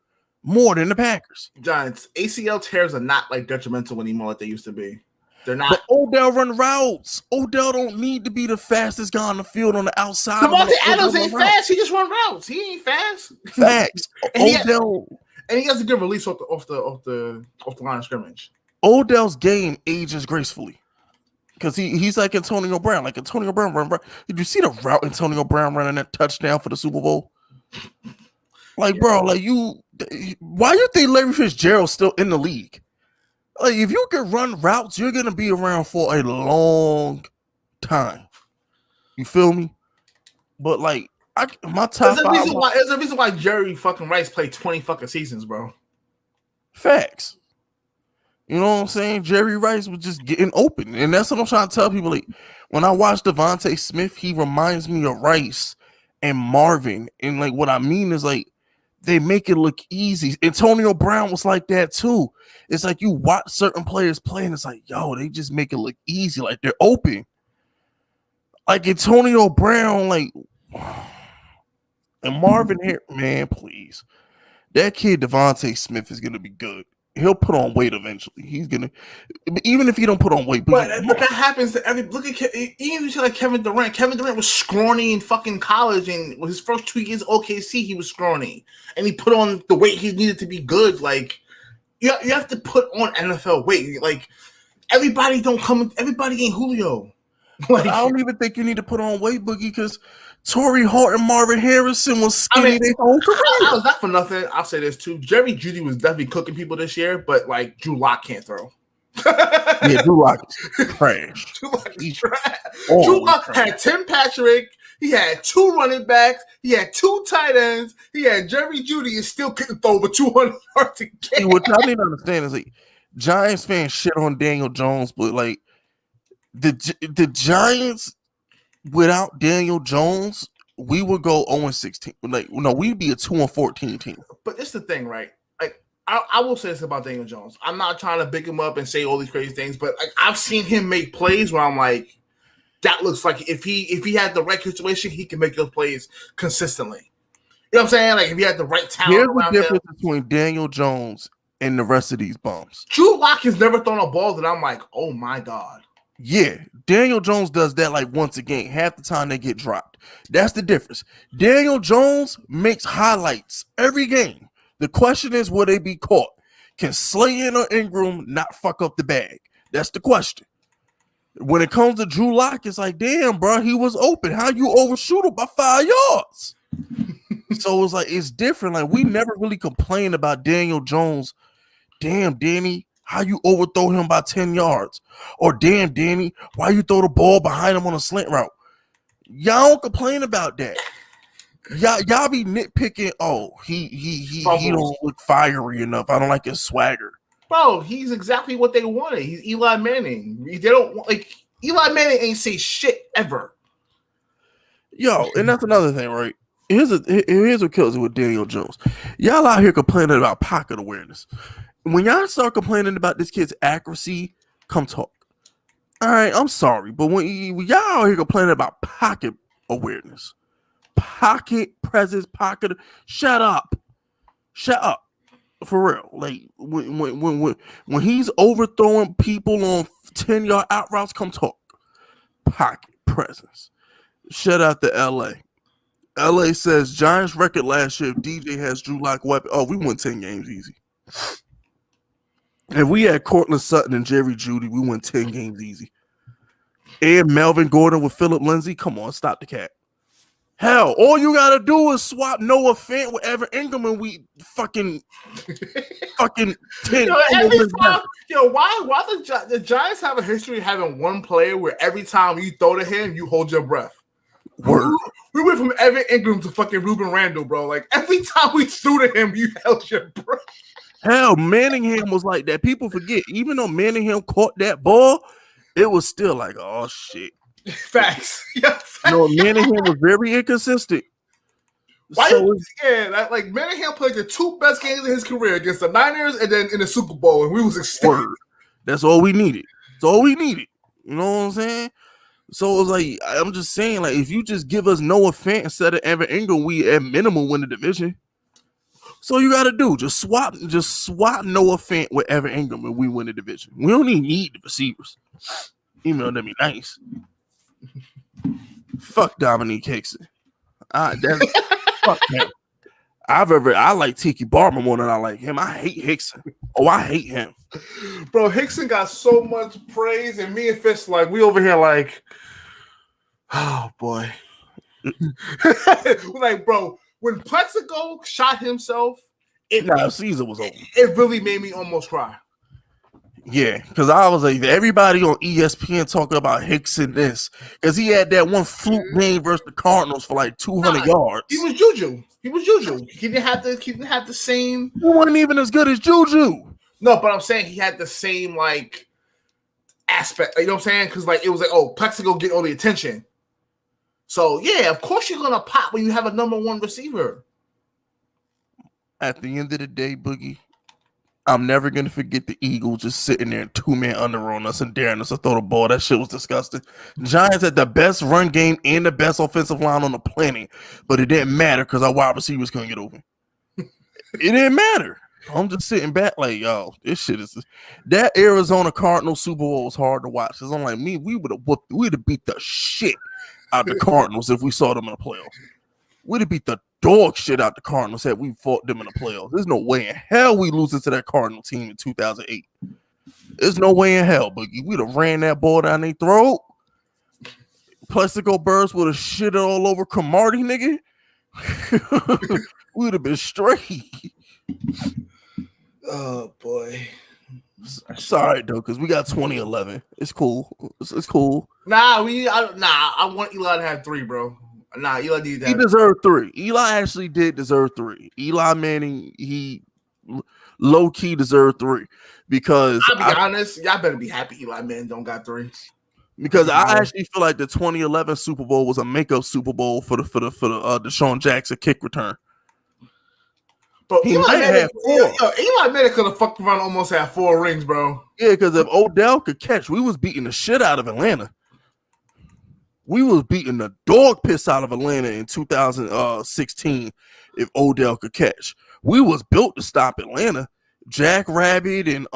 Speaker 1: more than the Packers.
Speaker 2: Giants ACL tears are not like detrimental anymore like they used to be. They're not.
Speaker 1: But Odell run routes. Odell don't need to be the fastest guy on the field on the outside.
Speaker 2: Devontae Adams ain't fast. He just run routes. He ain't fast.
Speaker 1: Facts.
Speaker 2: And he has a good release off the line of scrimmage.
Speaker 1: Odell's game ages gracefully because he's like Antonio Brown. Like Antonio Brown run. Did you see the route Antonio Brown running that touchdown for the Super Bowl? Like, bro, like why you think Larry Fitzgerald's still in the league? Like, if you can run routes, you're gonna be around for a long time. You feel me? But like, my top
Speaker 2: there's a reason why Jerry fucking Rice played 20 fucking seasons, bro.
Speaker 1: Facts. You know what I'm saying? Jerry Rice was just getting open, and that's what I'm trying to tell people. Like, when I watch Devontae Smith, he reminds me of Rice and Marvin, and like what I mean is like, they make it look easy. Antonio Brown was like that too. It's like you watch certain players play and it's like, yo, they just make it look easy. Like they're open. Like Antonio Brown, like, and Marvin here, man, please. That kid Devontae Smith is going to be good. He'll put on weight eventually. He's going to, even if he don't put on weight.
Speaker 2: But that happens to every, look at, even like Kevin Durant. Kevin Durant was scrawny in fucking college, and his first 2 years OKC, he was scrawny. And he put on the weight he needed to be good. Like, you have to put on NFL weight. Like, everybody ain't Julio. Like,
Speaker 1: I don't even think you need to put on weight, Boogie, because Torrey Hart and Marvin Harrison was skinny their whole career.
Speaker 2: I was not for nothing. I'll say this too. Jerry Jeudy was definitely cooking people this year, but like Drew Lock can't throw.
Speaker 1: Yeah, Drew Lock is trash.
Speaker 2: Drew Lock had Tim Patrick. He had 2 running backs. He had 2 tight ends. He had Jerry Jeudy and still couldn't throw over 200 yards a game.
Speaker 1: What I need to understand is like Giants fans shit on Daniel Jones, but like the Giants without Daniel Jones, we would go 0-16. Like, no, we'd be a 2-14 team.
Speaker 2: But it's the thing, right? Like, I will say this about Daniel Jones. I'm not trying to big him up and say all these crazy things, but like I've seen him make plays where I'm like, that looks like if he had the right situation, he can make those plays consistently. You know what I'm saying? Like if he had the right talent.
Speaker 1: Here's the difference between Daniel Jones and the rest of these bums.
Speaker 2: Drew Lock has never thrown a ball that I'm like, oh my God.
Speaker 1: Yeah, Daniel Jones does that like once a game. Half the time they get dropped. That's the difference. Daniel Jones makes highlights every game. The question is, will they be caught? Can Slayton or Ingram not fuck up the bag? That's the question. When it comes to Drew Lock, it's like, damn, bro, he was open. How you overshoot him by 5 yards? So it's like, it's different. Like, we never really complained about Daniel Jones. Damn, Danny, how you overthrow him by 10 yards? Or damn, Danny, why you throw the ball behind him on a slant route? Y'all don't complain about that. Y'all be nitpicking. Oh, he don't look fiery enough. I don't like his swagger.
Speaker 2: Bro, he's exactly what they wanted. He's Eli Manning. They don't like Eli Manning ain't say shit ever.
Speaker 1: Yo, and that's another thing, right? Here's what kills it with Daniel Jones. Y'all out here complaining about pocket awareness. When y'all start complaining about this kid's accuracy, come talk. All right, I'm sorry, but when y'all out here complaining about pocket awareness, pocket presence, shut up, for real. Like when he's overthrowing people on 10-yard out routes, come talk. Pocket presence. Shout out to LA. LA says Giants record last year. If DJ has Drew Lock weapon, oh, we won 10 games easy. If we had Cortland Sutton and Jerry Jeudy, we won 10 games easy. And Melvin Gordon with Philip Lindsay, come on, stop the cat. Hell, all you gotta do is swap Noah Fant with Evan Ingram, and we fucking 10.
Speaker 2: Why the Giants have a history of having one player where every time you throw to him, you hold your breath.
Speaker 1: Word.
Speaker 2: We went from Evan Ingram to fucking Ruben Randall, bro. Like every time we threw to him, you held your breath.
Speaker 1: Hell, Manningham was like that. People forget, even though Manningham caught that ball, it was still like, oh shit.
Speaker 2: Facts. Yeah, facts.
Speaker 1: No, Manningham was very inconsistent.
Speaker 2: Like Manningham played the 2 best games of his career against the Niners and then in the Super Bowl, and we was ecstatic.
Speaker 1: That's all we needed. That's all we needed. You know what I'm saying? So it was like, I'm just saying, like, if you just give us Noah Fant instead of Evan Ingram, we at minimum win the division. So you got to do just swap Noah Fant with Evan Ingram and we win the division. We don't even need the receivers, even though that'd be nice. Fuck Dominique Hickson. Fuck him. I like Tiki Barber more than I like him. I hate Hickson. Oh, I hate him.
Speaker 2: Bro, Hickson got so much praise, and me and FISK, like, we over here like, oh boy. Like, bro, when Plexico shot himself,
Speaker 1: season was over.
Speaker 2: It really made me almost cry.
Speaker 1: Yeah, because I was like, everybody on ESPN talking about Hickson this, because he had that one fluke game versus the Cardinals for like 200 yards.
Speaker 2: He was Juju. He didn't have the same.
Speaker 1: He wasn't even as good as Juju.
Speaker 2: No, but I'm saying he had the same like aspect. You know what I'm saying? Because like it was like, oh, Plexico get all the attention. So yeah, of course you're gonna pop when you have a number 1 receiver.
Speaker 1: At the end of the day, Boogie, I'm never going to forget the Eagles just sitting there and 2-man under on us and daring us to throw the ball. That shit was disgusting. Giants had the best run game and the best offensive line on the planet, but it didn't matter because our wide receivers couldn't get open. It didn't matter. I'm just sitting back like, yo, this shit is – that Arizona Cardinals Super Bowl was hard to watch. Because I'm like, we would have beat the shit out the Cardinals if we saw them in the playoffs. We'd have beat the dog shit out the Cardinals had we fought them in the playoffs. There's no way in hell we losing to that Cardinal team in 2008. There's no way in hell, Boogie. We'd have ran that ball down their throat. Plaxico Burress would have shit all over Cromartie, nigga, we would have been straight.
Speaker 2: Oh boy.
Speaker 1: Sorry though, because we got 2011. It's cool. It's cool.
Speaker 2: I want Eli to have 3, bro. Nah, Eli needs that.
Speaker 1: He deserved 3. Eli actually did deserve 3. Eli Manning, he low key deserved 3 because
Speaker 2: I'll be honest, y'all better be happy Eli Manning don't got 3.
Speaker 1: Because I actually feel like the 2011 Super Bowl was a makeup Super Bowl for the Deshaun Jackson kick return.
Speaker 2: But Eli Manning could have fucked around and almost had 4 rings, bro.
Speaker 1: Yeah, because if Odell could catch, we was beating the shit out of Atlanta. We was beating the dog piss out of Atlanta in 2016 if Odell could catch. We was built to stop Atlanta. Jack Rabbit and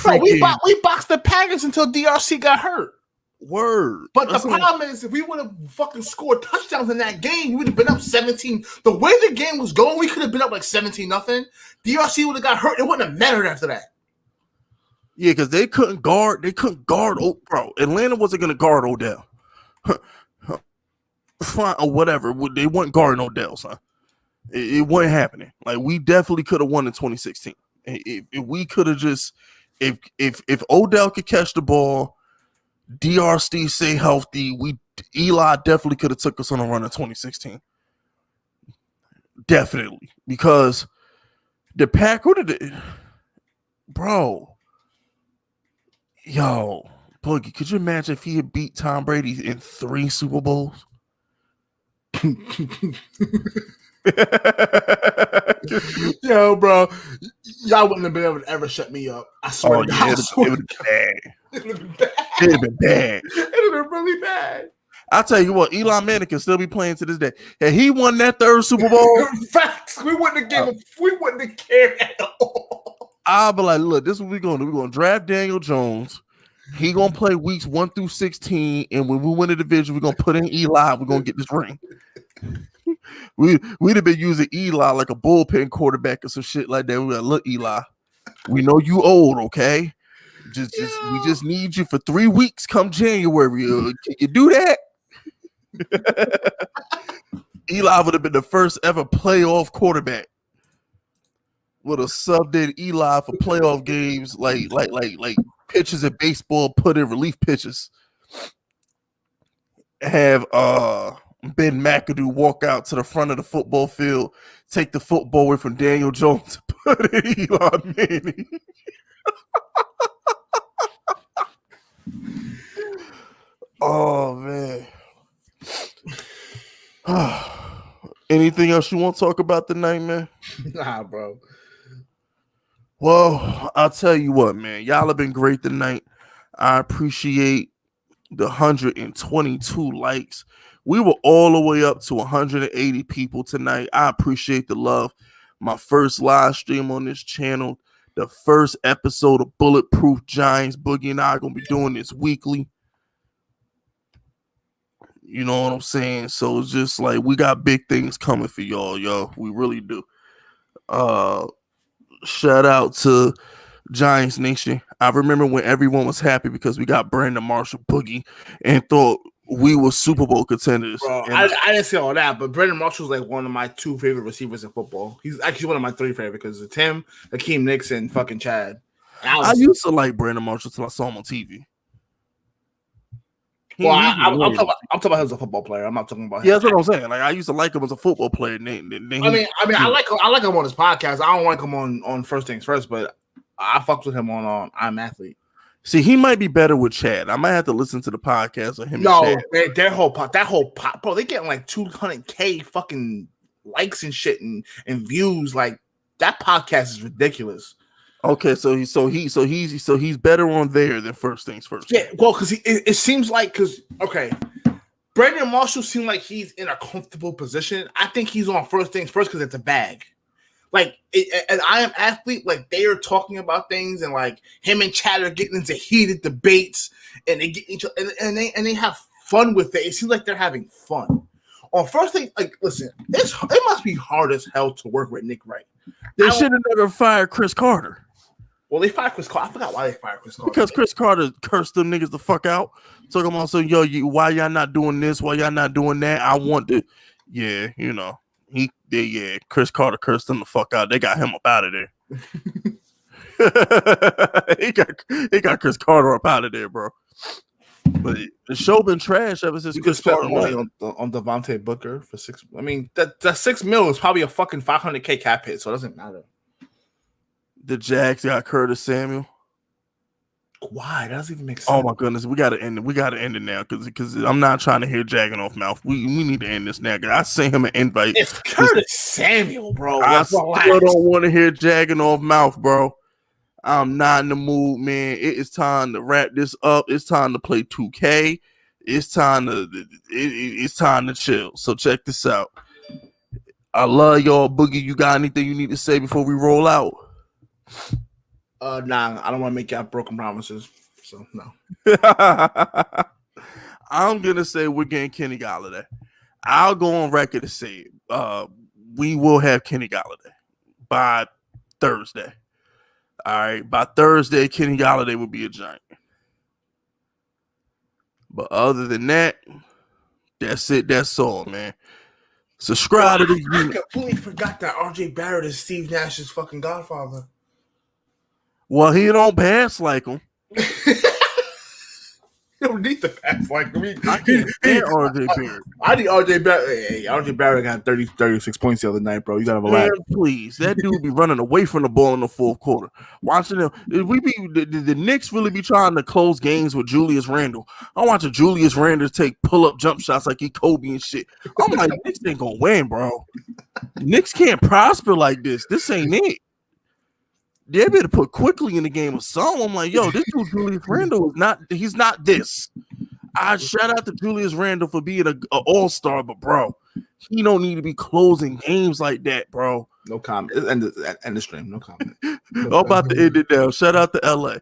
Speaker 2: Bro, we boxed the Packers until DRC got hurt.
Speaker 1: Word.
Speaker 2: But the problem is, if we would have fucking scored touchdowns in that game, we would have been up 17. The way the game was going, we could have been up like 17-0. DRC would have got hurt. It wouldn't have mattered after that.
Speaker 1: Yeah, because they couldn't guard. Bro, Atlanta wasn't going to guard Odell. Fine, or whatever. They weren't guarding Odell, son. It wasn't happening. Like, we definitely could have won in 2016. If we could have just, if Odell could catch the ball, DRC stay healthy, Eli definitely could have took us on a run in 2016. Definitely. Because the Pack, what did it, bro, yo, Boogie, could you imagine if he had beat Tom Brady in 3 Super Bowls?
Speaker 2: Yo, bro, y'all wouldn't have been able to ever shut me up. I swear.
Speaker 1: Oh, yeah, it would have been bad. It would have been bad.
Speaker 2: It would have been really bad.
Speaker 1: I'll tell you what, Eli Manning can still be playing to this day. Had he won that 3rd Super Bowl,
Speaker 2: facts, we wouldn't have cared at all.
Speaker 1: I'll be like, look, this is what we're going to do. We're going to draft Daniel Jones. He going to play weeks 1 through 16, and when we win the division, we're going to put in Eli. We're going to get this ring. We'd have been using Eli like a bullpen quarterback or some shit like that. We're like, look, Eli, we know you old, okay? We just need you for 3 weeks come January. Can you do that? Eli would have been the first ever playoff quarterback. Would have subbed in Eli for playoff games like pitches in baseball, put in relief pitches. Have Ben McAdoo walk out to the front of the football field, take the football away from Daniel Jones, put in Eli Manning. Oh man. Anything else you want to talk about tonight, man?
Speaker 2: Nah, bro.
Speaker 1: Well, I'll tell you what, man. Y'all have been great tonight. I appreciate the 122 likes. We were all the way up to 180 people tonight. I appreciate the love. My first live stream on this channel, the first episode of Bulletproof Giants. Boogie and I are going to be doing this weekly. You know what I'm saying? So it's just like we got big things coming for y'all, yo. We really do. Shout out to Giants Nation. I remember when everyone was happy because we got Brandon Marshall Boogie and thought we were Super Bowl contenders.
Speaker 2: Bro, I didn't say all that, but Brandon Marshall's like one of my 2 favorite receivers in football. He's actually one of my 3 favorite because it's him, Hakeem Nicks, and fucking Chad.
Speaker 1: I used to like Brandon Marshall until I saw him on TV.
Speaker 2: Well, I'm talking about him as a football player. I'm not talking about him.
Speaker 1: Yeah, that's what I'm saying. Like I used to like him as a football player.
Speaker 2: I like him on his podcast. I don't like him on First Things First, but I fucked with him on I'm Athlete.
Speaker 1: See, he might be better with Chad. I might have to listen to the podcast of him.
Speaker 2: No,
Speaker 1: and Chad.
Speaker 2: that whole pot, bro. They getting like 200K fucking likes and shit and views. Like that podcast is ridiculous.
Speaker 1: Okay, so he's better on there than First Things First.
Speaker 2: Yeah, well, because it seems like Brandon Marshall seemed like he's in a comfortable position. I think he's on First Things First because it's a bag. Like, and I Am Athlete, like they are talking about things, and like him and Chad are getting into heated debates, and they get each other, and they have fun with it. It seems like they're having fun. On First Thing, like, listen, it must be hard as hell to work with Nick Wright.
Speaker 1: They should have never fired Chris Carter.
Speaker 2: Well, they fired Chris Carter. I forgot why they fired Chris Carter.
Speaker 1: Because Chris Carter cursed them niggas the fuck out. Talking about, so, yo, why y'all not doing this? Why y'all not doing that? I want to. Yeah, you know. Chris Carter cursed them the fuck out. They got him up out of there. he got Chris Carter up out of there, bro. But the show been trash ever since Chris Carter
Speaker 2: money on Devontae Booker for $6. I mean, that $6 million is probably a fucking $500K cap hit, so it doesn't matter.
Speaker 1: The Jags got Curtis Samuel.
Speaker 2: Why? That doesn't even make sense.
Speaker 1: Oh my goodness, we gotta end it. We gotta end it now because I'm not trying to hear jagging off mouth. We need to end this now. I sent him an invite.
Speaker 2: It's Curtis Samuel, bro.
Speaker 1: I still don't want to hear jagging off mouth, bro. I'm not in the mood, man. It is time to wrap this up. It's time to play 2K. It's time to chill. So check this out. I love y'all, Boogie. You got anything you need to say before we roll out?
Speaker 2: Nah, I don't want to make y'all broken promises. So no.
Speaker 1: I'm gonna say we're getting Kenny Golladay. I'll go on record to say we will have Kenny Golladay by Thursday. All right, by Thursday, Kenny Golladay will be a Giant. But other than that, that's it. That's all, man. Subscribe to the
Speaker 2: I completely forgot that RJ Barrett is Steve Nash's fucking godfather.
Speaker 1: Well, he don't pass like him.
Speaker 2: You don't need to pass like me.
Speaker 1: I can't stand RJ Barrett.
Speaker 2: I need RJ Barrett. Hey, RJ Barrett got 36 points the other night, bro. You gotta relax.
Speaker 1: Man, please. That dude be running away from the ball in the fourth quarter. Watching them, the Knicks really be trying to close games with Julius Randle. I'm watching Julius Randle take pull-up jump shots like he Kobe and shit. I'm like, Knicks ain't gonna win, bro. Knicks can't prosper like this. This ain't it. They better put quickly in the game of some. I'm like, yo, this dude Julius Randle is not. He's not this. I shout out to Julius Randle for being an all-star, but bro, he don't need to be closing games like that, bro.
Speaker 2: No comment. End the stream. No comment.
Speaker 1: I'm about to end it now. Shout out to LA.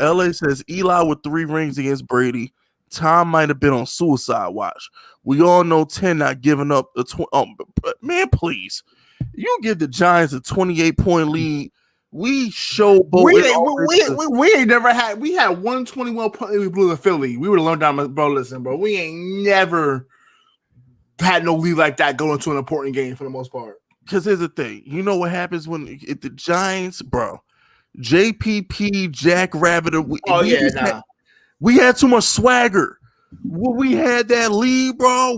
Speaker 1: LA says Eli with 3 rings against Brady. Tom might have been on suicide watch. We all know 10 not giving up a man, please. You give the Giants a 28-point lead. We showboat.
Speaker 2: We ain't never had. We had 121 points. We blew the Philly. We would have learned down, bro. Listen, bro. We ain't never had no lead like that going to an important game for the most part.
Speaker 1: Because here's the thing. You know what happens when the Giants, bro? JPP, Jack Rabbit. We had too much swagger. When we had that lead, bro,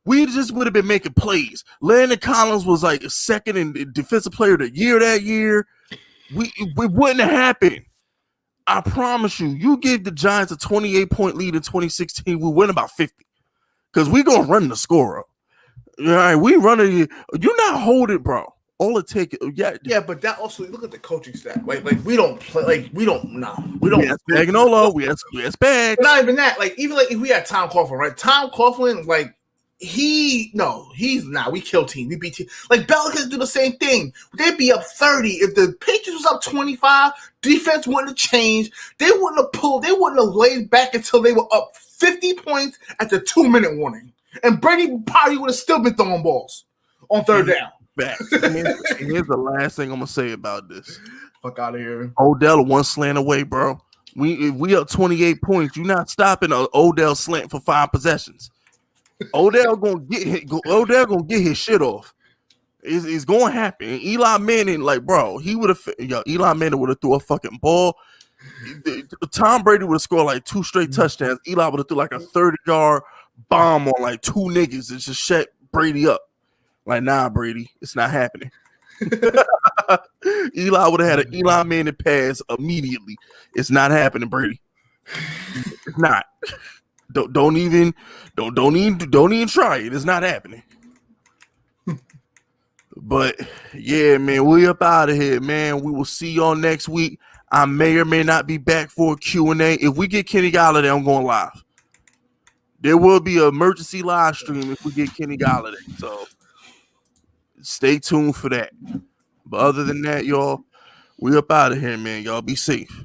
Speaker 1: we just would have been making plays. Landon Collins was like a second in defensive player of the year that year. We wouldn't have happened. I promise you. You gave the Giants a 28-point lead in 2016. We win about 50 because we gonna run the score up. All right, we running. You're not holding, bro. All it take,
Speaker 2: yeah, but that also look at the coaching staff. Like we don't play. Like we don't. We
Speaker 1: had Spagnuolo. We had Spags.
Speaker 2: But not even that. Like even like if we had Tom Coughlin, right? Tom Coughlin, like. He's not. We kill team. We beat team. Like Belichick do the same thing. They'd be up 30. If the Patriots was up 25, defense wouldn't have changed. They wouldn't have pulled. They wouldn't have laid back until they were up 50 points at the 2-minute warning. And Brady probably would have still been throwing balls on third down.
Speaker 1: Here's the last thing I'm gonna say about this.
Speaker 2: Fuck out of here.
Speaker 1: Odell 1 slant away, bro. We up 28 points. You're not stopping an Odell slant for 5 possessions. Odell gonna get his shit off. It's gonna happen. Eli Manning, like, bro, Eli Manning would have threw a fucking ball. Tom Brady would have scored like 2 straight touchdowns. Eli would have threw like a 30-yard bomb on like 2 niggas and just shut Brady up. Like, nah, Brady, it's not happening. Eli would have had an Eli Manning pass immediately. It's not happening, Brady. It's not. Don't even try it. It's not happening. But yeah, man, we up out of here, man. We will see y'all next week. I may or may not be back for a Q&A. If we get Kenny Golladay, I'm going live. There will be an emergency live stream if we get Kenny Golladay. So stay tuned for that. But other than that, y'all, we up out of here, man. Y'all be safe.